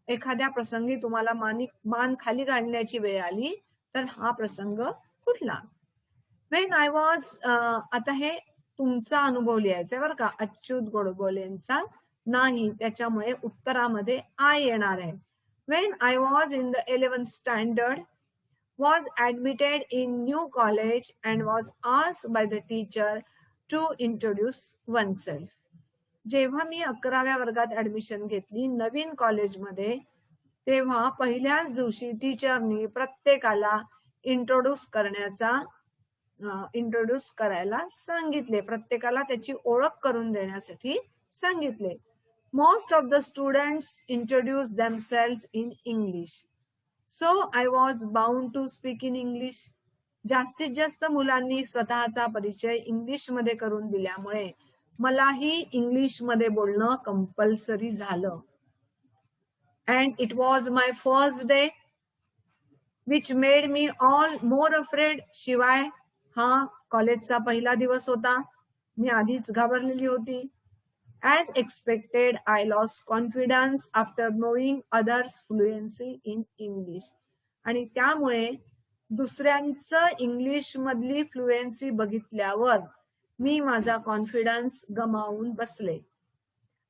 Speaker 1: एखाद्या प्रसंगी तुम्हाला मान खाली घालण्याची वेळ आली, तर हा प्रसंग कुठला. वेन आय वॉज, आता हे तुमचा अनुभव लिहायचा बरं का, अच्युत गोडबोलेंचा नाही, त्याच्यामुळे उत्तरामध्ये आय येणार आहे. When I was in the 11th standard, was admitted in new college and was asked by the teacher to introduce oneself. जेव्हा मी 11व्या वर्गात ऍडमिशन घेतली नवीन कॉलेजमध्ये, तेव्हा पहिल्याच दिवशी टीचरनी प्रत्येकाला इंट्रोड्यूस करायला सांगितले, प्रत्येकाला त्याची ओळख करून देण्यासाठी सांगितले. Most of the students introduce themselves in English. So I was bound to speak in English. जास्तीत जास्त मुलांनी स्वतःचा परिचय इंग्लिशमध्ये करून दिल्यामुळे मलाही इंग्लिशमध्ये बोलणं कंपल्सरी झालं. And it was my first day which made me all more afraid. शिवाय हा कॉलेजचा पहिला दिवस होता. मी आधीच घाबरलेली होती. As expected, I lost confidence after knowing others' fluency in English. आणि त्यामुळे दुसऱ्यांचं इंग्लिश मधली फ्लुएन्सी बघितल्यावर मी माझा कॉन्फिडन्स गमावून बसले.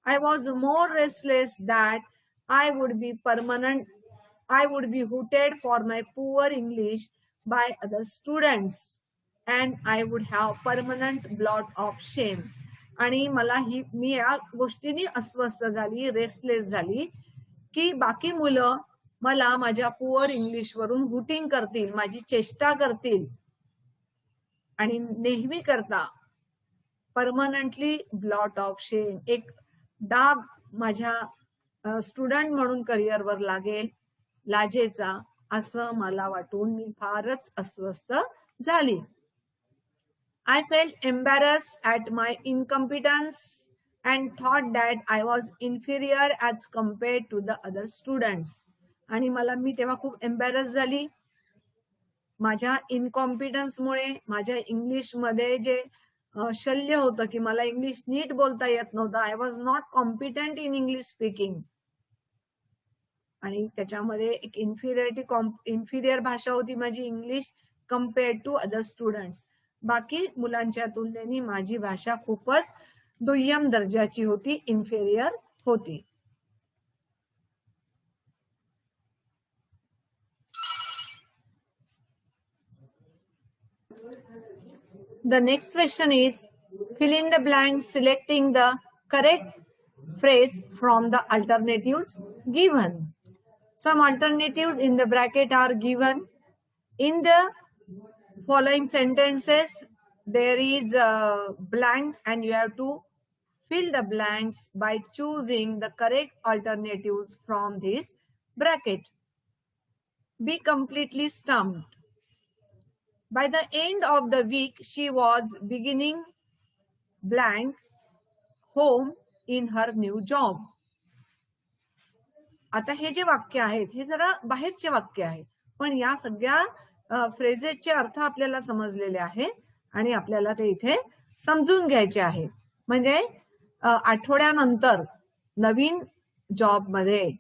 Speaker 1: I was more restless that I would be hooted for my poor English by other students and I would have permanent blot of shame. आणि मी या गोष्टीने अस्वस्थ झाली, रेस्टलेस झाली की बाकी मुलं मला माझ्या पुअर इंग्लिश वरून हुटिंग करतील, माझी चेष्टा करतील आणि नेहमी करता परमनंटली ब्लॉट ऑफ शेम, एक डाग माझ्या स्टुडंट म्हणून करिअरवर लागेल, लाजेचा, असं मला वाटून मी फारच अस्वस्थ झाली. I felt embarrassed at my incompetence and thought that I was inferior as compared to the other students. आणि मी तेव्हा खूप एम्बॅरस झाली. माझ्या इनकॉम्पिटन्समुळे, माझ्या इंग्लिशमध्ये जे शल्य होतं की मला इंग्लिश नीट बोलता येत नव्हतं. I was not competent in English speaking. आणि त्याच्यामध्ये एक इन्फिरियर भाषा होती माझी English compared to other students. बाकी मुलांच्या तुलनेने माझी भाषा खूपच दुय्यम दर्जाची होती, इन्फेरियर होती. The next question is fill in the blanks selecting the correct phrase from the alternatives given. Some alternatives in the bracket are given. In the following sentences there is a blank and you have to fill the blanks by choosing the correct alternatives from this bracket. Be completely stumped. By the end of the week she was beginning blank home in her new job. आता हे जे वाक्य आहेत हे जरा बाहेरचे वाक्य आहे, पण या सगळ्या फ्रेजेसचे अर्थ आपल्याला समजलेले आहे आणि आपल्याला ते इथे समजून घ्यायचे आहे. म्हणजे आठवड्यानंतर नवीन जॉब मध्ये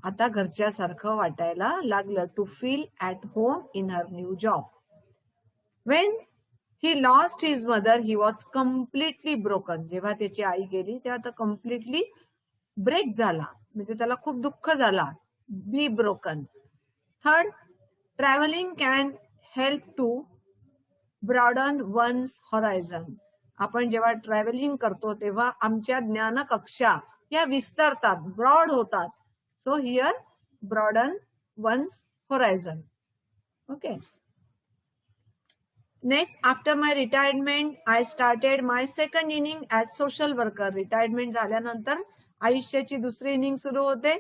Speaker 1: आता घरच्यासारखं वाटायला लागलं. To feel at home in her new job. When he lost his mother he was completely broken. जेव्हा त्याची आई गेली तेव्हा तो कम्प्लिटली ब्रेक झाला, म्हणजे त्याला खूप दुःख झाला. Be broken. Third, travelling can help to broaden one's horizon. आपण जेव्हा ट्रॅव्हलिंग करतो तेव्हा आमच्या ज्ञानकक्षा या विस्तारतात, ब्रॉड होतात. So here broaden one's horizon. Okay. Next, after my retirement I started my second inning as social worker. Retirement झाल्यानंतर आयुष्याची दुसरी इनिंग सुरू होते.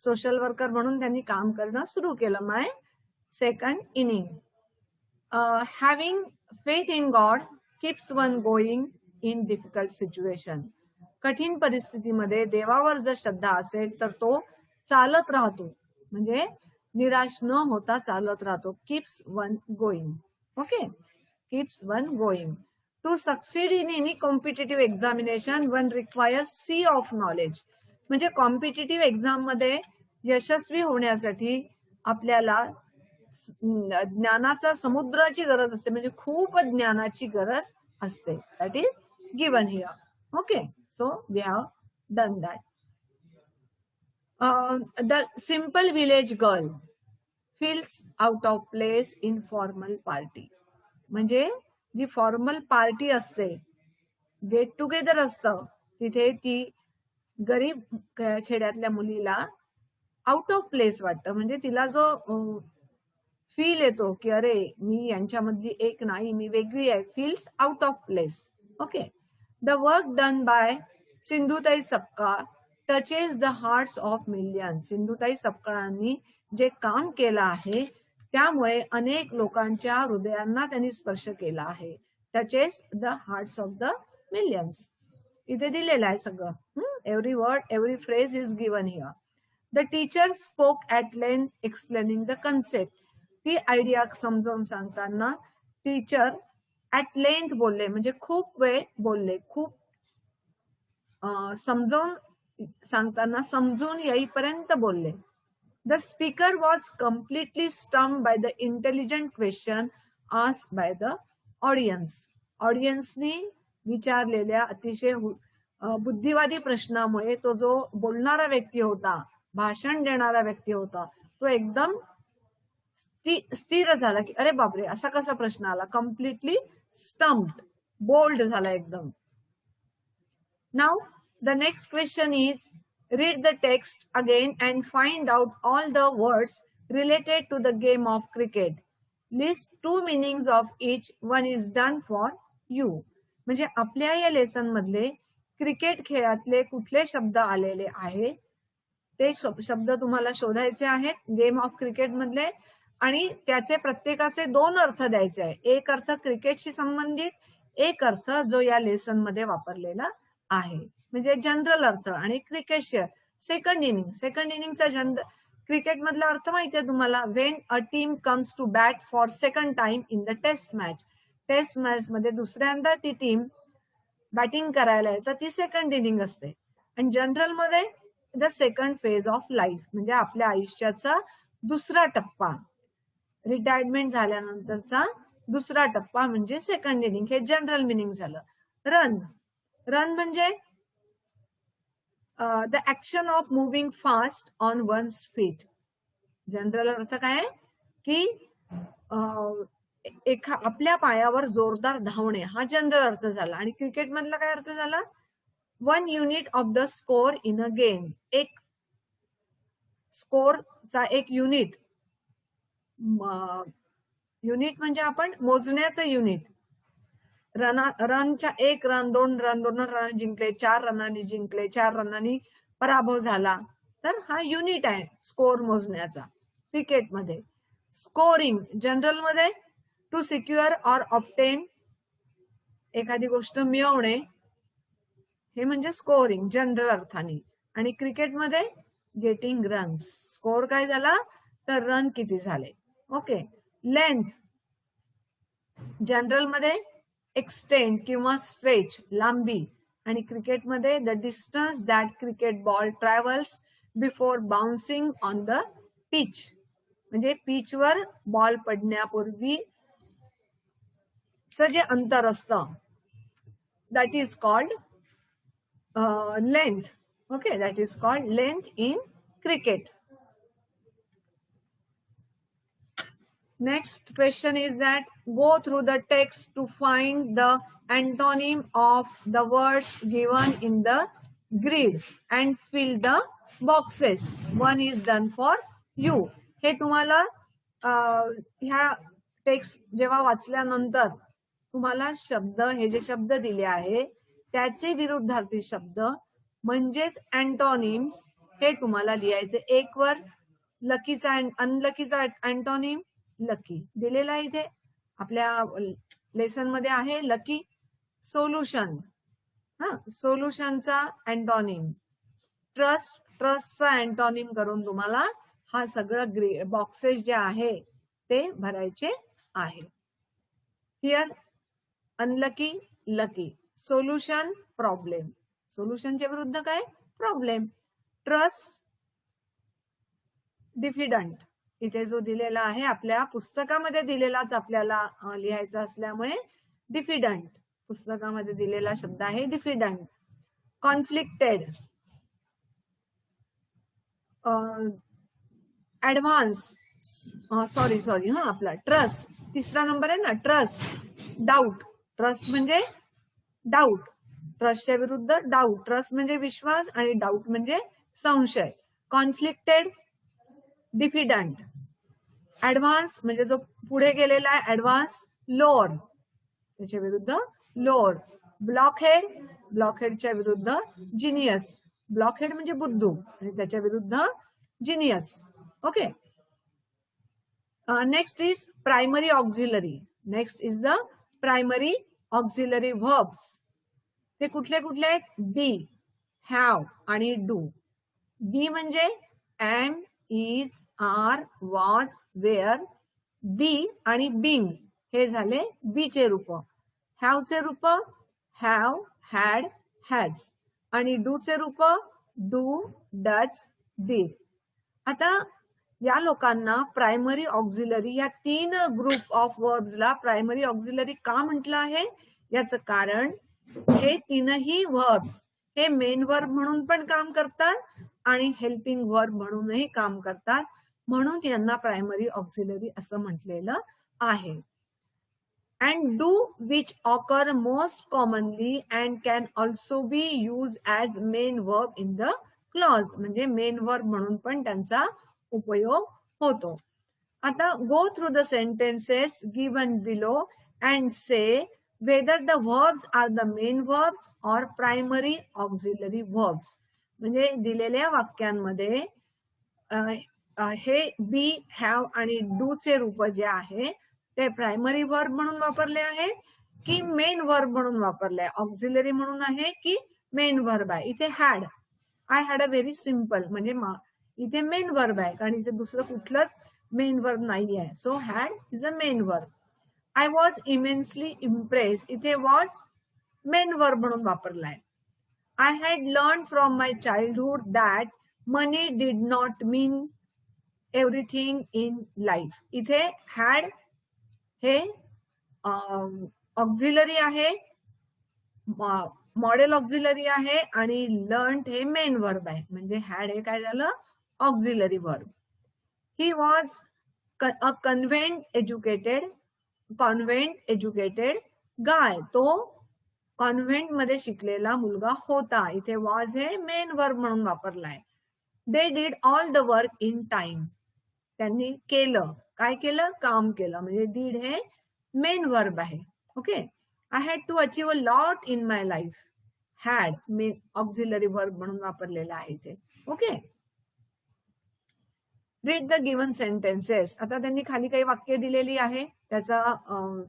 Speaker 1: सोशल वर्कर म्हणून त्यांनी काम करणं सुरू केलं. My second inning. Having faith in God keeps one going in difficult situation. कठीण परिस्थितीमध्ये देवावर जर श्रद्धा असेल तर तो चालत राहतो, म्हणजे निराश न होता चालत राहतो. Keeps one going. Okay. Keeps one going. To succeed in any competitive examination one requires sea of knowledge. म्हणजे कॉम्पिटेटिव्ह एक्झाम मध्ये यशस्वी होण्यासाठी आपल्याला ज्ञानाचा समुद्राची गरज असते, म्हणजे खूप ज्ञानाची गरज असते. That is given here. Okay. So we have done that. The simple village girl feels out of place in formal party. म्हणजे जी फॉर्मल पार्टी असते, गेट टुगेदर असतं, तिथे ती गरीब खेड्यातल्या मुलीला आउट ऑफ प्लेस वाटतं. म्हणजे तिला जो फील येतो की अरे मी यांच्यामधली एक नाही, मी वेगळी आहे. Feels out of place. Okay. The work done by Sindhutai Sapkal touches the hearts of millions. Sindhutai सपकाळांनी जे काम केलं आहे त्यामुळे अनेक लोकांच्या हृदयांना त्यांनी स्पर्श केला आहे. Touches the hearts of the millions. इथे दिलेलं आहे सगळं. Every word, every phrase is given here. The teacher spoke at length explaining the concept. ती आयडिया समजावून सांगताना टीचर ॲट लेंथ बोलले, म्हणजे खूप वेळ बोलले, खूप समजावून सांगताना समजून येईपर्यंत बोलले. The speaker was completely stumped by the intelligent question asked by the audience. ऑडियन्सनी विचारलेल्या अतिशय बुद्धिवादी प्रश्नामुळे तो जो बोलणारा व्यक्ती होता, भाषण देणारा व्यक्ती होता, तो एकदम स्थिर झाला की अरे बापरे, असा कसा प्रश्न आला. कम्प्लिटली स्टम्प्ड, बोल्ड झाला एकदम. Now the next question is read the text again and find out all the words related to the game of cricket. List 2 meanings of each. One is done for you. म्हणजे आपल्या या लेसन मधले क्रिकेट खेळातले कुठले शब्द आलेले आहे ते शब्द तुम्हाला शोधायचे आहेत गेम ऑफ क्रिकेट मधले, आणि त्याचे प्रत्येकाचे 2 अर्थ द्यायचे आहे. एक अर्थ क्रिकेटशी संबंधित, एक अर्थ जो या लेसन मध्ये वापरलेला आहे, म्हणजे जनरल अर्थ. आणि क्रिकेट सेकंड इनिंग, सेकंड इनिंगचा क्रिकेट मधला अर्थ माहितीये तुम्हाला. When a team comes to bat for second time in the test match. Test match मध्ये दुसऱ्यांदा ती टीम बॅटिंग करायला येतं, ती सेकंड इनिंग असते. आणि जनरल मध्ये the second phase of life, म्हणजे आपल्या आयुष्याचा दुसरा टप्पा, रिटायरमेंट झाल्यानंतरचा दुसरा टप्पा म्हणजे सेकंड इनिंग. हे जनरल मिनिंग झालं. रन, रन म्हणजे the action of moving fast on one's feet. General अर्थ काय आहे की आपल्या पायावर जोरदार धावणे, हा जनरल अर्थ झाला. आणि क्रिकेट मधला काय अर्थ झाला. 1 unit of the score in a game. एक स्कोरचा एक युनिट, युनिट म्हणजे आपण मोजण्याचं युनिट. रनच्या 1 रन, 2 रन, 2 रन जिंकले, 4 रनांनी जिंकले, 4 रनांनी पराभव झाला, तर हा युनिट आहे स्कोर मोजण्याचा क्रिकेटमध्ये. स्कोरिंग जनरल मध्ये टू सिक्युअर ऑर ऑब्टेन, एखादी गोष्ट मिळवणे, हे म्हणजे स्कोरिंग जनरल अर्थाने. आणि क्रिकेटमध्ये गेटिंग रन्स. स्कोर काय झाला तर रन किती झाले. ओके. लेंथ जनरल मध्ये एक्सटेंड किंवा स्ट्रेच, लांबी. आणि क्रिकेटमध्ये the distance that cricket ball travels before bouncing on the pitch, म्हणजे पिचवर बॉल पडण्यापूर्वी जे अंतर असतं, that is called length. Okay, that is called length in cricket. Next question is that go through the text to find the antonym of the words given in the grid and fill the boxes. One is done for you. हे तुम्हाला ह्या टेक्स्ट जेव्हा वाचल्यानंतर तुम्हाला शब्द, हे जे शब्द दिले आहे त्याचे विरुद्धार्थी शब्द म्हणजेच अँटोनिम्स, हे तुम्हाला लिहायचे. एक वर लकीचा अनलकीचा अँटोनिम लकी दिलेला आहे इथे आपल्या लेसन मध्ये आहे. लकी. सोल्युशन, सोल्युशनचा अँटोनिम. ट्रस्ट, ट्रस्टचा अँटोनिम करून तुम्हाला हा सगळं बॉक्सेस जे आहे ते भरायचे आहे. Here unlucky, lucky. Solution, problem. सोल्युशनच्या विरुद्ध काय प्रॉब्लेम. ट्रस्ट, डिफिडंट. इथे जो दिलेला आहे आपल्या पुस्तकामध्ये दिलेलाच आपल्याला लिहायचा असल्यामुळे डिफिडंट, पुस्तकामध्ये दिलेला शब्द आहे डिफिडंट. कॉन्फ्लिक्टेड, ऍडव्हान्स, सॉरी आपला ट्रस्ट, तिसरा नंबर आहे ना ट्रस्ट. डाऊट, ट्रस्ट म्हणजे डाऊट, ट्रस्टच्या विरुद्ध डाऊट. ट्रस्ट म्हणजे विश्वास आणि डाऊट म्हणजे संशय. कॉन्फ्लिक्टेड, डिफिडंट. ऍडव्हान्स म्हणजे जो पुढे गेलेला आहे ऍडव्हान्स. लोअर, त्याच्या विरुद्ध लोअर. ब्लॉकहेड, ब्लॉकहेडच्या विरुद्ध जिनियस. ब्लॉकहेड म्हणजे बुद्धू आणि त्याच्या विरुद्ध genius. Okay. Next is primary auxiliary. Next is the primary auxiliary verbs. ते कुठले कुठले आहेत? बी, हॅव आणि डू. बी म्हणजे am, is, are, was, were. Be आणि बिंग हे झाले बी चे रूप. हॅव चे रूप हॅव, हॅड, हॅज आणि डू चे रूप डू, डज, डिड. आता या लोकांना प्रायमरी ऑक्झिलरी या 3 ग्रुप ऑफ वर्ब्सला प्रायमरी ऑक्झिलरी का म्हटलं आहे? याचं कारण हे तीनही वर्ब्स हे मेन वर्ब म्हणून पण काम करतात आणि हेल्पिंग वर्ब म्हणूनही काम करतात, म्हणून यांना प्रायमरी ऑक्झिलरी असं म्हटलेलं आहे. And do which occur most commonly and can also be used as main verb in the clause. म्हणजे मेन वर्ब म्हणून पण त्यांचा उपयोग होतो. आता go through the sentences given below and say whether the verbs are the main verbs or primary auxiliary verbs. म्हणजे दिलेल्या वाक्यांमध्ये हे बी, हॅव आणि डू चे रूप जे आहे ते प्रायमरी वर्ब म्हणून वापरले आहे की मेन वर्ब म्हणून वापरले आहे? ऑक्झिलरी म्हणून आहे की मेन वर्ब आहे? इथे had, I had a very simple म्हणजे इथे मेन वर्ब आहे, कारण इथे दुसरं कुठलंच मेन वर्ब नाही आहे. So had is a main verb. I was immensely impress, इथे वॉज मेन वर्ब म्हणून वापरलाय. I had learn from my childhood that money did not mean everything in life. इथे हॅड हे ऑक्झिलरी आहे, मॉडेल ऑक्झिलरी आहे आणि लर्न हे मेन वर्ब आहे. म्हणजे हॅड हे काय झालं? Auxiliary verb. He was a convent educated guy. तो कॉन्व्हेंट मध्ये शिकलेला मुलगा होता. इथे वॉज हे मेन वर्ब म्हणून वापरलाय. They did all the work in time. त्यांनी केलं, काय केलं? काम केलं. म्हणजे डीड हे मेन वर्ब आहे. Okay. I had to achieve a lot in my life. Had main auxiliary verb म्हणून वापरलेला आहे इथे. Okay. Read the given sentences. आता त्यांनी खाली काही वाक्य दिलेली आहे, त्याचा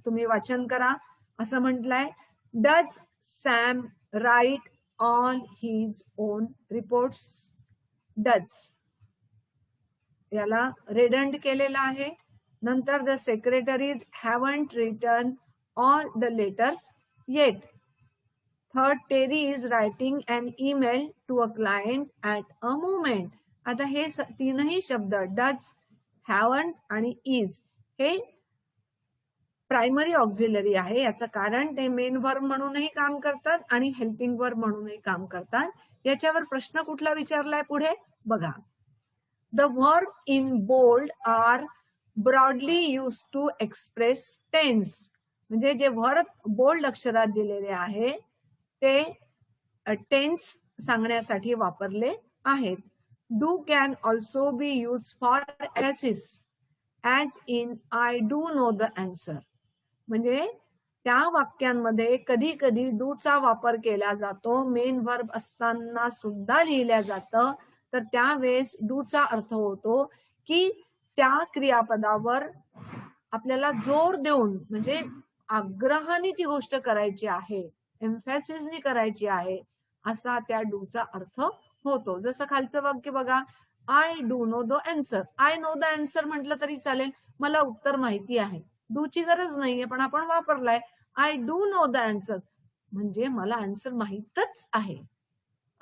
Speaker 1: तुम्ही वाचन करा. असं म्हटलंय, does Sam write all his own reports. Does याला रेडंट केलेला आहे. नंतर the secretaries haven't return all the letters yet. Third, Terry is writing an email to a client at a moment. आता हे तीनही शब्द डज, हॅवंट आणि इज हे प्रायमरी ऑक्झिलरी आहे. याचं कारण ते मेन वर्ब म्हणूनही काम करतात आणि हेल्पिंग वर्ब म्हणूनही काम करतात. याच्यावर प्रश्न कुठला विचारलाय पुढे बघा. The verb in bold are broadly used to express tense. म्हणजे जे वर्ब बोल्ड अक्षरात दिलेले आहे ते टेन्स सांगण्यासाठी वापरले आहेत. Do can also be use for ऍसिस as in I do know the answer. म्हणजे त्या वाक्यांमध्ये कधी कधी डू चा वापर केला जातो, मेन वर्ब असताना सुद्धा लिहिल्या जातं. तर त्यावेळेस डू चा अर्थ होतो की त्या क्रियापदावर आपल्याला जोर देऊन म्हणजे आग्रहाने ती गोष्ट करायची आहे, एम्फॅसिसनी करायची आहे, असा त्या डू चा अर्थ होतो. जसं खालचं वाक्य बघा, I do know the answer. I know the answer म्हटलं तरी चालेल, मला उत्तर माहिती आहे. डू ची गरज नाहीये, पण आपण वापरलाय I do know the answer म्हणजे मला आन्सर माहितच आहे,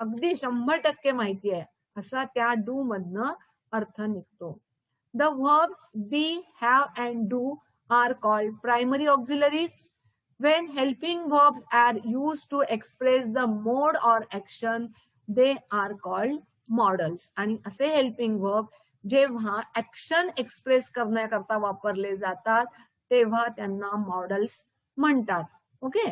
Speaker 1: अगदी 100% माहिती आहे, असा त्या डू मधनं अर्थ निघतो. The verbs be, have and do are called primary auxiliaries. When helping verbs are used to express the mode or action, they are called modals. आणि असे helping verb जेव्हा ऍक्शन एक्सप्रेस करण्याकरता वापरले जातात तेव्हा त्यांना मॉडल्स म्हणतात. Okay.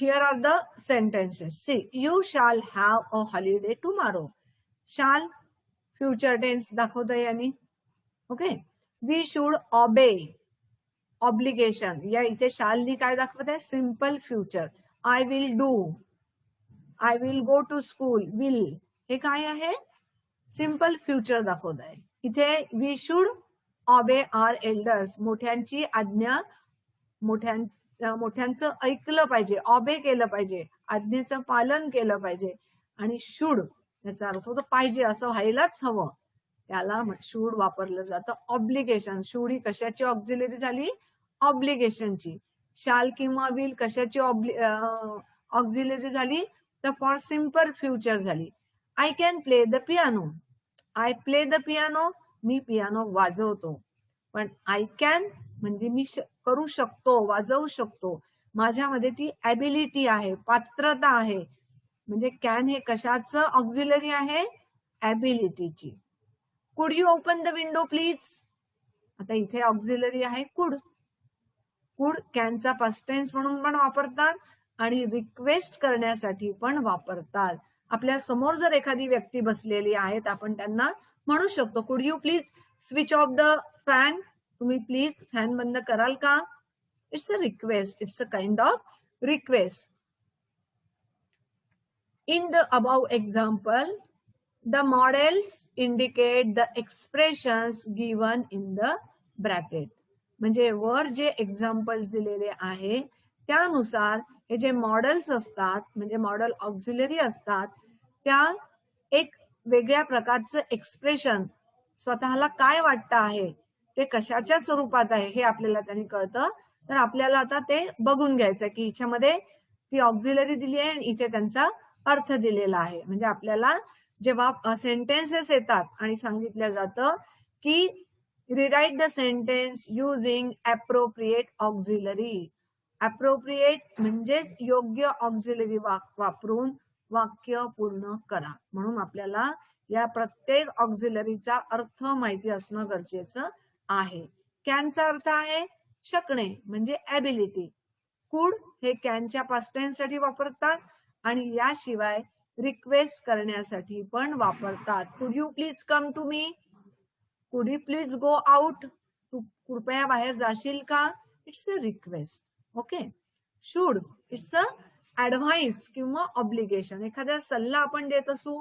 Speaker 1: Here are the sentences. See, you shall have a holiday tomorrow. Shall future tense दाखवता यांनी. Okay. We should obey. Obligation या इथे शालनी काय दाखवत आहे? Simple future. I will do, I will go to school. Will हे काय आहे? सिंपल फ्युचर दाखवत आहे. इथे we should obey our elders, मोठ्यांची आज्ञा, मोठ्यांचं ऐकलं पाहिजे, ऑबे केलं पाहिजे, आज्ञेचं पालन केलं पाहिजे. आणि शुड याचा अर्थ होतो पाहिजे, असं व्हायलाच हवं, त्याला शुड वापरलं जातं. ऑब्लिगेशन, शुड ही कशाची ऑक्झिलरी झाली? ऑब्लिगेशनची. शाल किंवा विल कशाची ऑक्झिलरी झाली? तर फॉर सिम्पल फ्युचर झाली. I can play the piano, I play the piano, me piano वाजवतो. पण आय कॅन म्हणजे मी करू शकतो, वाजवू शकतो, माझ्यामध्ये ती ॲबिलिटी आहे, पात्रता आहे. म्हणजे कॅन हे कशाचं ऑक्झिलरी आहे? ॲबिलिटीची. कुड you open the window please? आता इथे ऑक्झिलरी आहे कुड. कुड कॅनचा पास्ट टेन्स म्हणून पण वापरतात आणि रिक्वेस्ट करण्यासाठी पण वापरतात. आपल्या समोर जर एखादी व्यक्ती बसलेली आहे तर आपण त्यांना म्हणू शकतो, कुड you please switch off the fan? तुम्ही प्लीज फॅन बंद कराल का? It's a request, it's a kind of request. In the above example, the models indicate the expressions given in the bracket. म्हणजे वर जे एक्झाम्पल्स दिलेले आहे त्यानुसार हे जे मॉडेल्स असतात, म्हणजे मॉडेल ऑक्झिलरी असतात, त्या एक वेगळ्या प्रकारचं एक्सप्रेशन, स्वतःला काय वाटतं आहे, ते कशाच्या स्वरूपात आहे हे आपल्याला त्यांनी कळतं. तर आपल्याला आता ते बघून घ्यायचं की हिच्यामध्ये ती ऑक्झिलरी दिली आहे आणि इथे त्यांचा अर्थ दिलेला आहे. म्हणजे आपल्याला जेव्हा सेंटेन्सेस येतात आणि सांगितलं जातं की rewrite the sentence using appropriate auxiliary. Appropriate म्हणजेच योग्य ऑक्झिलरी वापरून वाक्य पूर्ण करा. म्हणून आपल्याला या प्रत्येक ऑक्झिलरीचा अर्थ माहिती असणं गरजेचं आहे. कॅनचा अर्थ आहे शकणे म्हणजे ॲबिलिटी. कुड हे कॅनच्या पास्ट टेन्स साठी वापरतात आणि याशिवाय रिक्वेस्ट करण्यासाठी पण वापरतात. Could you please come to me? Could you please go out? तू कृपया बाहेर जाशील का? It's a request. Okay. Should it's a advice किंवा ऑब्लिगेशन. एखादा सल्ला आपण देत असू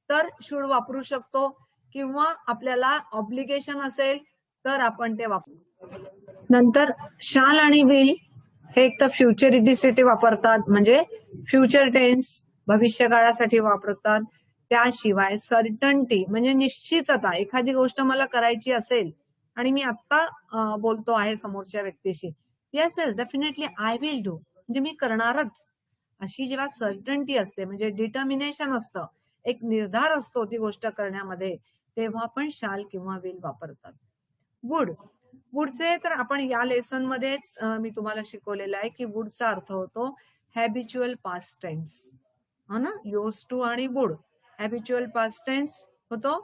Speaker 1: तर शुड वापरू शकतो, किंवा आपल्याला ऑब्लिगेशन असेल तर आपण ते वापरू. नंतर शाल आणि विल हे एक तर फ्युचरिटीसाठी वापरतात, म्हणजे फ्युचर टेन्स भविष्यकाळासाठी वापरतात. त्याशिवाय सर्टन्टी म्हणजे निश्चितता, एखादी गोष्ट मला करायची असेल आणि मी आता बोलतो आहे समोरच्या व्यक्तीशी, yes yes definitely I will do, म्हणजे मी करणारच, अशी जेव्हा सर्टन्टी असते म्हणजे डिटर्मिनेशन असतं, एक निर्धार असतो ती गोष्ट करण्यामध्ये, तेव्हा पण शाल किंवा विल वापरतात. वुड, वुडचे तर आपण या लेसन मध्येच मी तुम्हाला शिकवलेलं आहे की वुडचा अर्थ होतो हॅबिच्युअल पास्ट टेन्स. हो ना, यूज टू आणि वुड हॅबिच्युअल पास्ट टेन्स होतो.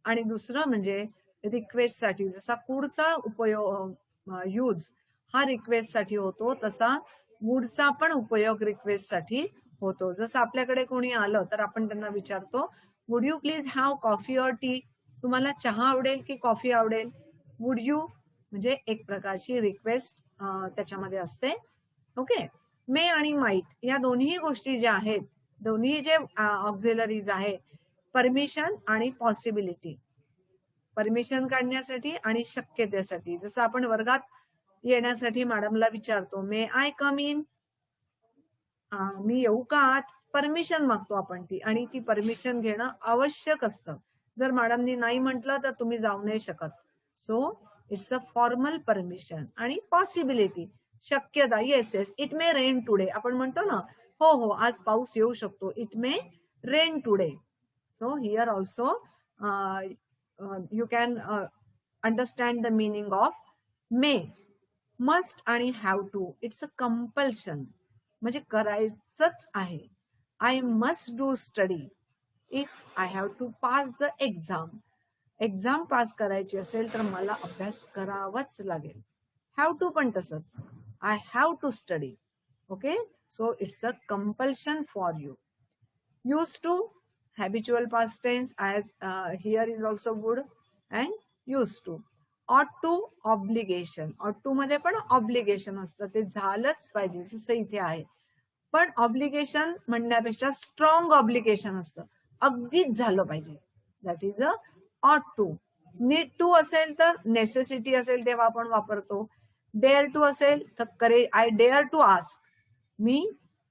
Speaker 1: आणि दुसरं म्हणजे रिक्वेस्ट साठी, जसा कुडचा उपयोग यूज हा रिक्वेस्ट साठी होतो, तसा वुडचा पण उपयोग रिक्वेस्ट साठी होतो. जसं आपल्याकडे कोणी आलं तर आपण त्यांना विचारतो, would you please have coffee or T? तुम्हाला चहा आवडेल की कॉफी आवडेल? वुड यू म्हणजे एक प्रकारची रिक्वेस्ट त्याच्यामध्ये असते. ओके. मे आणि माईट या दोन्ही गोष्टी ज्या आहेत, दोन्ही जे ऑक्झिलरीज आहे, परमिशन आणि पॉसिबिलिटी, परमिशन काढण्यासाठी आणि शक्यतेसाठी. जसं आपण वर्गात येण्यासाठी मॅडमला विचारतो, मे आय कम इन? मी येऊ का आत? परमिशन मागतो आपण ती, आणि ती परमिशन घेणं आवश्यक असतं. जर मॅडमनी नाही म्हटलं तर तुम्ही जाऊ नाही शकत. So it's a formal permission. आणि पॉसिबिलिटी शक्यता, yes yes it may rain today, आपण म्हणतो ना, हो हो आज पाऊस येऊ शकतो, it may rain today. So here also you can understand the meaning of may. Must आणि have to it's a compulsion, म्हणजे करायचंच आहे. I must do study if I have to pass the exam. Exam pass करायची असेल तर मला अभ्यास करावाच लागेल. हॅव टू पण तसंच, I have to study. Okay. So it's a compulsion for you. Use to habitual past tense, as here is also would and used to. ought to obligation, ought to मध्ये पण ऑब्लिगेशन असतं, ते झालंच पाहिजे जसं इथे आहे. पण ऑब्लिगेशन म्हणण्यापेक्षा स्ट्रॉंग ऑब्लिगेशन असतं, अगदीच झालं पाहिजे, that is a ought to. Need to असेल तर नेसेसिटी असेल तेव्हा आपण वापरतो. डेअर टू असेल तर आय डेअर टू आस्क, मी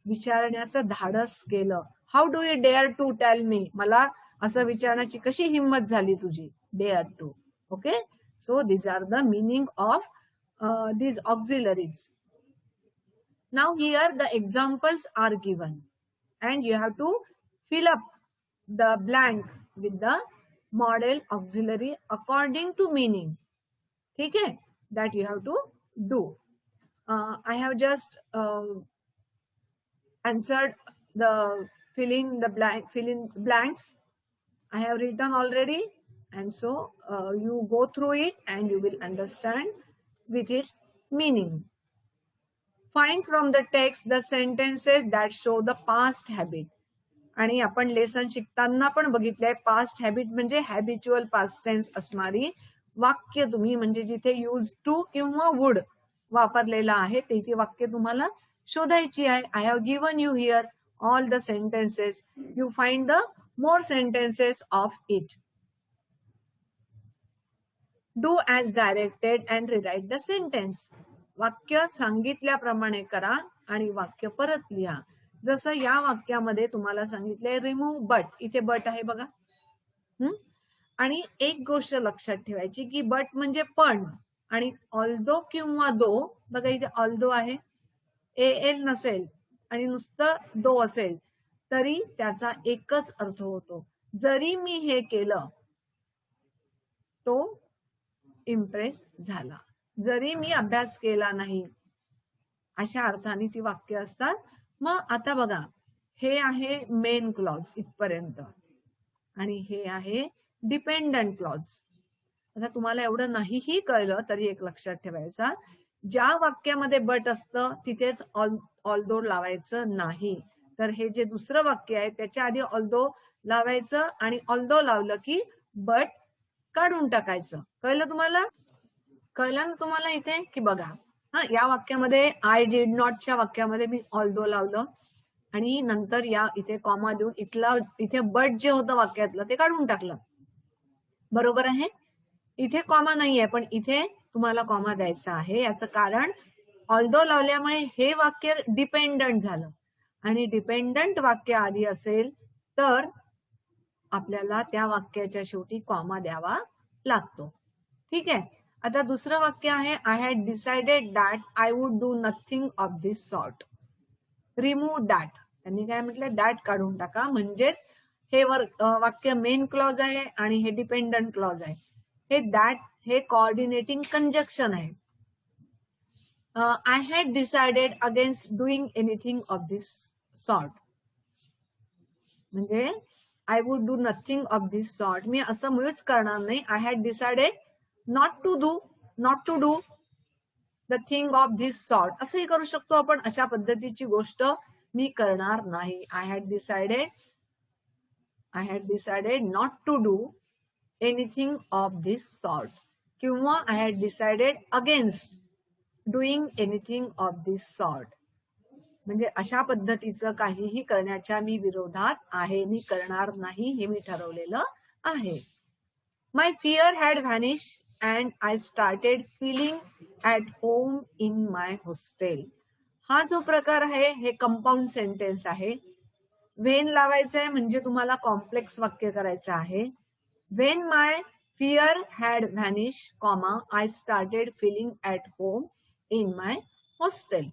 Speaker 1: विचारण्याचं धाडस केलं. How do you dare to tell me, मला असं विचारण्याची कशी हिंमत झाली तुझी. Dare to. Okay, so these are the meaning of these auxiliaries. Now here the examples are given and you have to fill up the blank with the model auxiliary according to meaning. Okay, that you have to do. I have just answered the fill in blanks. I have written already, and so you go through it and you will understand with its meaning. Find from the text the sentences that show the past habit. आणि आपण लेसन शिकताना पण बघितलंय पास्ट हॅबिट म्हणजे हॅबिच्युअल पास्ट टेन्स असणारी वाक्य तुम्ही म्हणजे जिथे यूज टू किंवा वुड वापरलेला आहे ते वाक्य तुम्हाला शोधायची आहे. I have given you here all the sentences. You find the more sentences of it. Do as directed and rewrite the sentence. वाक्य सांगितल्याप्रमाणे करा आणि वाक्य परत लिहा. जसं या वाक्यामध्ये तुम्हाला सांगितलंय रिमूव्ह बट, इथे बट आहे बघा. आणि एक गोष्ट लक्षात ठेवायची की बट म्हणजे पण, आणि ऑल्दो किंवा दो, बघा इथे ऑल्दो आहे, एल नसेल आणि नुसतं दो असेल तरी त्याचा एकच अर्थ होतो. जरी मी हे केलं तो इम्प्रेस झाला, जरी मी अभ्यास केला नाही, अशा अर्थाने ती वाक्य असतात. मग आता बघा, हे आहे मेन क्लॉज इथपर्यंत आणि हे आहे डिपेंडंट क्लॉज. आता तुम्हाला एवढं नाहीही कळलं तरी एक लक्षात ठेवायचा, ज्या वाक्यामध्ये बट असतं तिथेच ऑल्दो लावायचं नाही. तर हे जे दुसरं वाक्य आहे त्याच्या आधी ऑल्दो लावायचं आणि ऑल्दो लावलं की बट काढून टाकायचं. कळलं तुम्हाला? कळलं ना तुम्हाला इथे की बघा, या वाक्यामध्ये आय डिड नॉटच्या वाक्यामध्ये मी ऑल्दो लावलं आणि नंतर या इथे कॉमा देऊन इथे बट जे होतं वाक्यातलं ते काढून टाकलं. बरोबर आहे? इथे कॉमा नाहीये पण इथे तुम्हाला कॉमा द्यायचा आहे. याचं कारण ऑल्दो लावल्यामुळे हे वाक्य डिपेंडंट झालं आणि डिपेंडंट वाक्य आधी असेल तर आपल्याला त्या वाक्याच्या शेवटी कॉमा द्यावा लागतो. ठीक आहे. आता दुसरं वाक्य आहे, I had decided that I would do nothing of this sort. Remove that, त्यांनी काय म्हटलं, दॅट काढून टाका. म्हणजेच हे वाक्य मेन क्लॉज आहे आणि हे डिपेंडंट क्लॉज आहे. हे दॅट हे कोऑर्डिनेटिंग कंजक्शन आहे. I had decided against doing anything of this sort म्हणजे I would do nothing of this sort, मी असं मुळीच करणार नाही. I had decided not to do the thing of this sort असंही करू शकतो आपण. अशा पद्धतीची गोष्ट मी करणार नाही. I had decided not to do anything of this sort किंवा I had decided against doing anything of this sort म्हणजे अशा पद्धतीचं काहीही करण्याच्या मी विरोधात आहे, मी करणार नाही हे मी ठरवलेलं आहे. My fear had vanish and I started feeling at home in my hostel. हा जो प्रकार आहे हे कंपाऊंड सेंटेन्स आहे. व्हेन लावायचं आहे म्हणजे तुम्हाला कॉम्प्लेक्स वाक्य करायचं आहे. When my fear had vanish comma I started feeling at home in my hostel.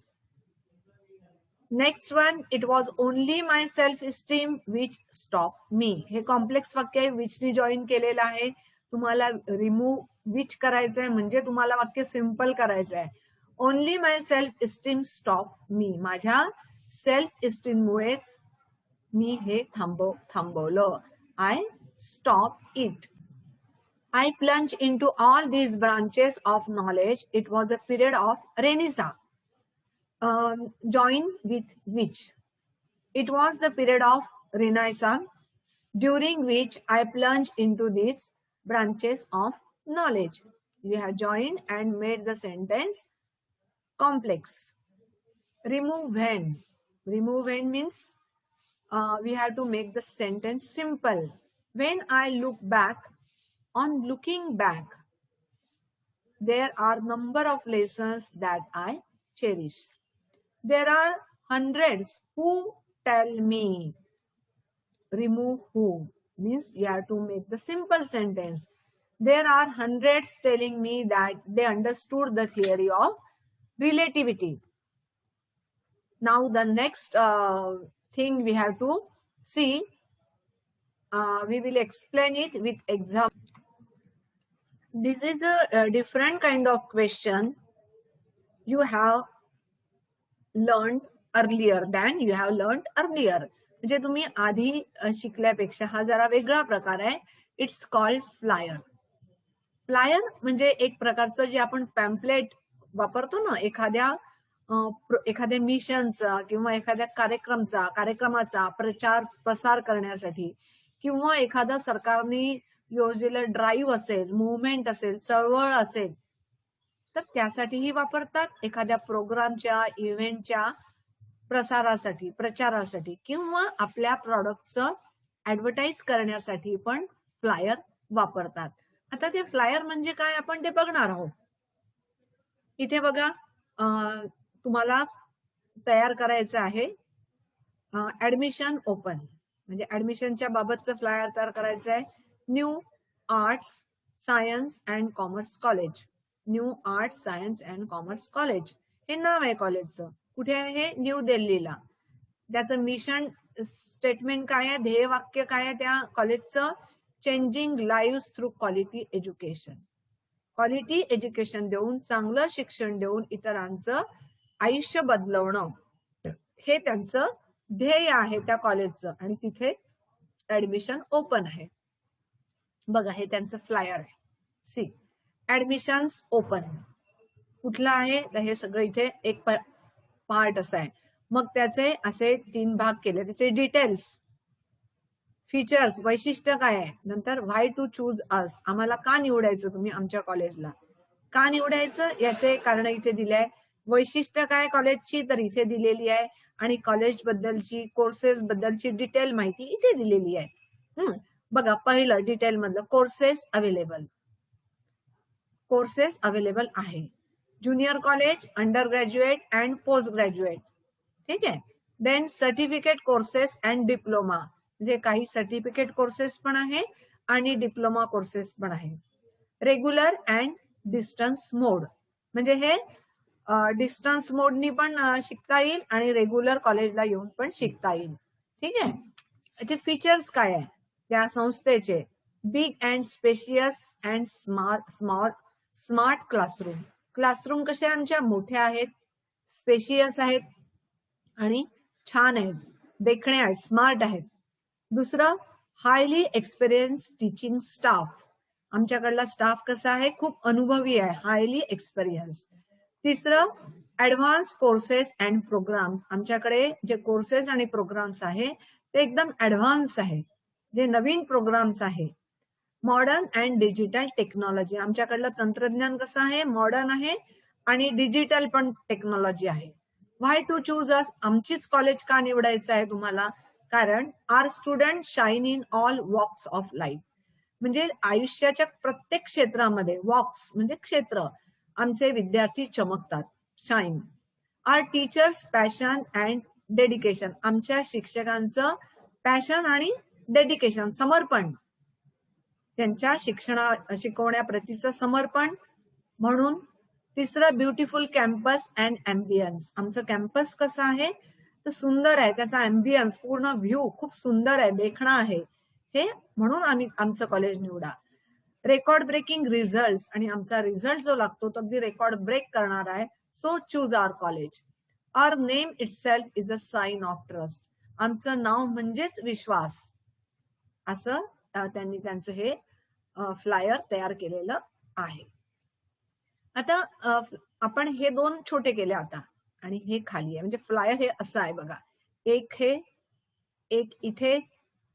Speaker 1: Next one, it was only my self esteem which stop me. हे कॉम्प्लेक्स वाक्य आहे, विचनी जॉईन केलेलं आहे. तुम्हाला रिमूव्ह विच करायचं आहे म्हणजे तुम्हाला वाक्य सिंपल करायचं आहे. Only my self esteem stop me, माझ्या सेल्फ इस्टीम मुळेच मी हे थांबवलं. I stop it. I plunge into all these branches of knowledge. It was a period of renaissance. Join with which. It was the period of Renaissance during which I plunged into these branches of knowledge. You have joined and made the sentence complex. Remove when. Remove when means we have to make the sentence simple. When I look back On looking back, there are number of lessons that I cherish. There are hundreds who tell me. Remove who means you have to make the simple sentence. There are hundreds telling me that they understood the theory of relativity. Now the next thing we have to see, we will explain it with example. This is a different kind of question you have learned earlier than you have learned earlier. म्हणजे तुम्ही आधी शिकल्यापेक्षा हा जरा वेगळा प्रकार आहे. It's called flyer. फ्लायर म्हणजे एक प्रकारचं जे आपण पॅम्पलेट वापरतो ना एखाद्या मिशनचा किंवा एखाद्या कार्यक्रमाचा प्रचार प्रसार करण्यासाठी, किंवा एखादा सरकारने योजलेलं ड्राईव्ह असेल, मुवमेंट असेल, चळवळ असेल, तर त्यासाठीही वापरतात. एखाद्या प्रोग्रामच्या इव्हेंटच्या प्रचारासाठी किंवा आपल्या प्रॉडक्टचं ऍडव्हर्टाईज करण्यासाठी पण फ्लायर वापरतात. आता ते फ्लायर म्हणजे काय आपण ते बघणार आहोत. इथे बघा, तुम्हाला तयार करायचं आहे ऍडमिशन ओपन, म्हणजे ऍडमिशनच्या बाबतचं फ्लायर तयार करायचं आहे. New arts science and commerce college. New arts science and commerce college हे नाव आहे कॉलेजचं. कुठे आहे हे? न्यू दिल्लीला. त्याचं मिशन स्टेटमेंट काय आहे, ध्येयवाक्य काय आहे त्या कॉलेजचं? Changing live through quality education. Quality education देऊन, चांगलं शिक्षण देऊन इतरांचं आयुष्य बदलवणं हे त्यांचं ध्येय आहे त्या कॉलेजचं. आणि तिथे ऍडमिशन ओपन आहे. बघा, हे त्यांचं फ्लायर आहे. सी, ऍडमिशन्स ओपन कुठलं आहे? तर हे सगळं इथे एक पार्ट असं आहे. मग त्याचे असे 3 भाग केले. त्याचे डिटेल्स, फीचर्स, वैशिष्ट्य काय आहे. नंतर व्हाय टू चूज अस, आम्हाला का निवडायचं तुम्ही आमच्या कॉलेजला, का निवडायचं याचे कारण इथे दिले आहे. वैशिष्ट्य काय कॉलेजची तर इथे दिलेली आहे. आणि कॉलेज बद्दलची, कोर्सेस बद्दलची डिटेल माहिती इथे दिलेली आहे. बघा, पहिलं डिटेल मधलं कोर्सेस अवेलेबल. कोर्सेस अवेलेबल आहे. Junior college, under graduate and post graduate. ठीक आहे. Then certificate courses and diploma, म्हणजे काही सर्टिफिकेट कोर्सेस पण आहे आणि डिप्लोमा कोर्सेस पण आहे. रेग्युलर अँड डिस्टन्स मोड, म्हणजे हे डिस्टन्स मोडनी पण शिकता येईल आणि रेग्युलर कॉलेजला येऊन पण शिकता येईल. ठीक आहे. याचे फीचर्स काय आहे त्या संस्थेचे? Big and spacious and smart classroom. Classroom कशा आमच्या मोठ्या आहेत, स्पेशियस आहेत आणि छान आहेत, देखणे आहेत, स्मार्ट आहेत. दुसरं, हायली एक्सपिरियन्स टीचिंग स्टाफ. आमच्याकडला स्टाफ कसा आहे? खूप अनुभवी आहे, हायली एक्सपिरियन्स. तिसरं, ऍडव्हान्स कोर्सेस अँड प्रोग्राम्स. आमच्याकडे जे कोर्सेस आणि प्रोग्राम्स आहे ते एकदम ऍडव्हान्स आहे, जे नवीन प्रोग्राम्स आहे. Modern and digital technology. आमच्याकडलं तंत्रज्ञान कसं आहे? मॉडर्न आहे आणि डिजिटल पण टेक्नॉलॉजी आहे. व्हाय टू चूज अस, आमचीच कॉलेज का निवडायचं आहे तुम्हाला? कारण our student shine in all walks of life, म्हणजे आयुष्याच्या प्रत्येक क्षेत्रामध्ये, वॉक्स म्हणजे क्षेत्र, आमचे विद्यार्थी चमकतात, shine. Our teachers passion and dedication. आमच्या शिक्षकांचं पॅशन आणि डेडिकेशन, समर्पण, त्यांच्या शिकवण्याप्रतीचं समर्पण. म्हणून तिसरं, ब्युटिफुल कॅम्पस अँड अँबियन्स. आमचं कॅम्पस कसं आहे तर सुंदर आहे, त्याचा अँबियन्स, पूर्ण व्ह्यू खूप सुंदर आहे, देखणं आहे, हे म्हणून आम्ही आमचं कॉलेज निवडा. रेकॉर्ड ब्रेकिंग रिझल्ट, आणि आमचा रिझल्ट जो लागतो तो अगदी रेकॉर्ड ब्रेक करणार आहे. So choose our college. Our name itself is a sign of trust. आमचं नाव म्हणजेच विश्वास, असं त्यांनी त्यांचं हे फ्लायर तयार केलेलं आहे. आता आपण हे 2 छोटे केले आता, आणि हे खाली आहे, म्हणजे फ्लायर हे असं आहे बघा. एक इथे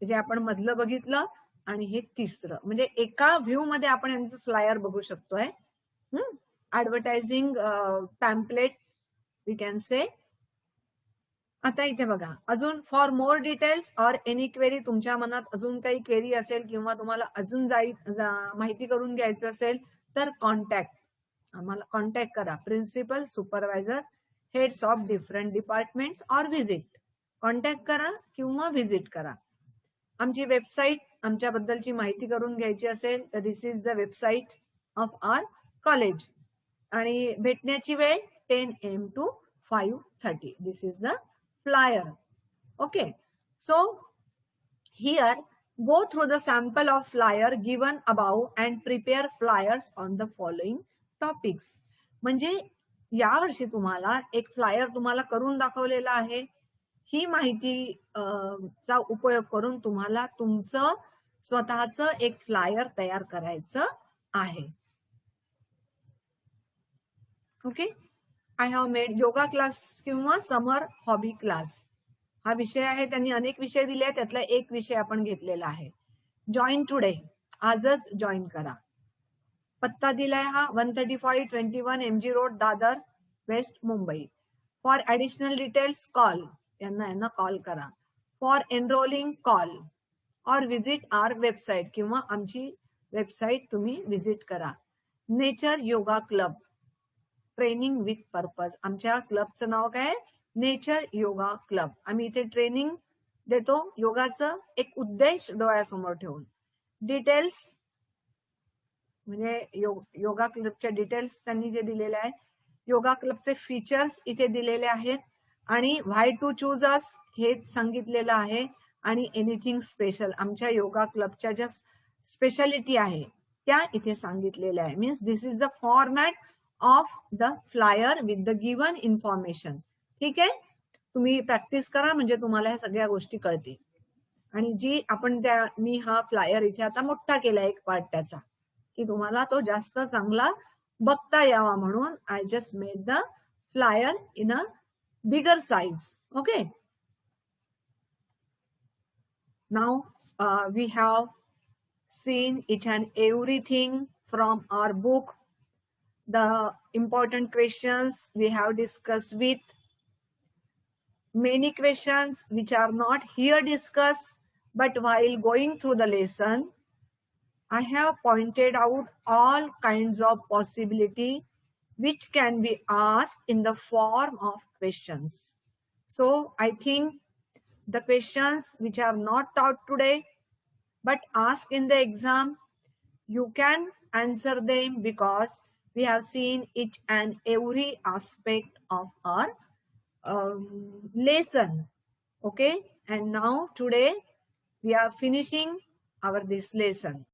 Speaker 1: जे आपण मधलं बघितलं, आणि हे तिसरं, म्हणजे एका व्ह्यू मध्ये आपण यांचं फ्लायर बघू शकतोय. Advertising pamphlet we can say. आता इथे बघा, अजून for more details or any query, तुमच्या मनात अजून काही क्वेरी असेल किंवा तुम्हाला अजून माहिती करून घ्यायचं असेल तर कॉन्टॅक्ट, आम्हाला कॉन्टॅक्ट करा. Principal, supervisor, heads of different departments or visit. Contact करा किंवा व्हिजिट करा. आमची वेबसाईट, आमच्याबद्दलची माहिती करून घ्यायची असेल तर this is the website of our college. आणि भेटण्याची वेळ 10 AM to 5:30. This is the flyer. Okay, so here go through the sample of flyer given above and prepare flyers on the following topics. म्हणजे यावर्षी तुम्हाला एक फ्लायर तुम्हाला करून दाखवलेला आहे. ही माहिती चा उपयोग करून तुम्हाला तुमचं स्वतःचं एक फ्लायर तयार करायचं आहे. Okay, I have made yoga class किंवा समर हॉबी क्लास हा विषय आहे. त्यांनी अनेक विषय दिले, त्यातला एक विषय आपण घेतलेला आहे. जॉईन टुडे, आजच जॉईन करा. पत्ता दिलाय हा 135-21 MG road, Dadar west, Mumbai. For additional details call, यांना कॉल करा. For enrolling call or visit our website, किंवा आमची वेबसाईट तुम्ही विजिट करा. Nature yoga club training with purpose, आमच्या क्लबचं नाव काय? Nature yoga club. आम्ही इथे ट्रेनिंग देतो योगाचं एक उद्देश डोळ्यासमोर ठेवून. डिटेल्स म्हणजे योगा क्लबच्या डिटेल्स त्यांनी जे दिलेले आहे, योगा क्लबचे फीचर्स इथे दिलेले आहेत, आणि व्हाय टू चूज अस हे सांगितलेलं आहे, आणि एनिथिंग स्पेशल आमच्या योगा क्लबच्या ज्या स्पेशालिटी आहे त्या इथे सांगितलेल्या आहे. Means this is the format of the flyer with the given information. ठीक आहे, तुम्ही प्रॅक्टिस करा म्हणजे तुम्हाला ह्या सगळ्या गोष्टी कळतील. आणि जी आपण मी हा फ्लायर इथे आता मोठा केला एक पार्ट त्याचा, की तुम्हाला तो जास्त चांगला बघता यावा म्हणून I just made the flyer in a bigger size. Okay, now we have seen each and everything from our book. The important questions we have discussed with, many questions which are not here discussed, but while going through the lesson I have pointed out all kinds of possibility which can be asked in the form of questions. So I think the questions which are not taught today but asked in the exam, you can answer them because we have seen each and every aspect of our lesson. Okay, and now today we are finishing our this lesson.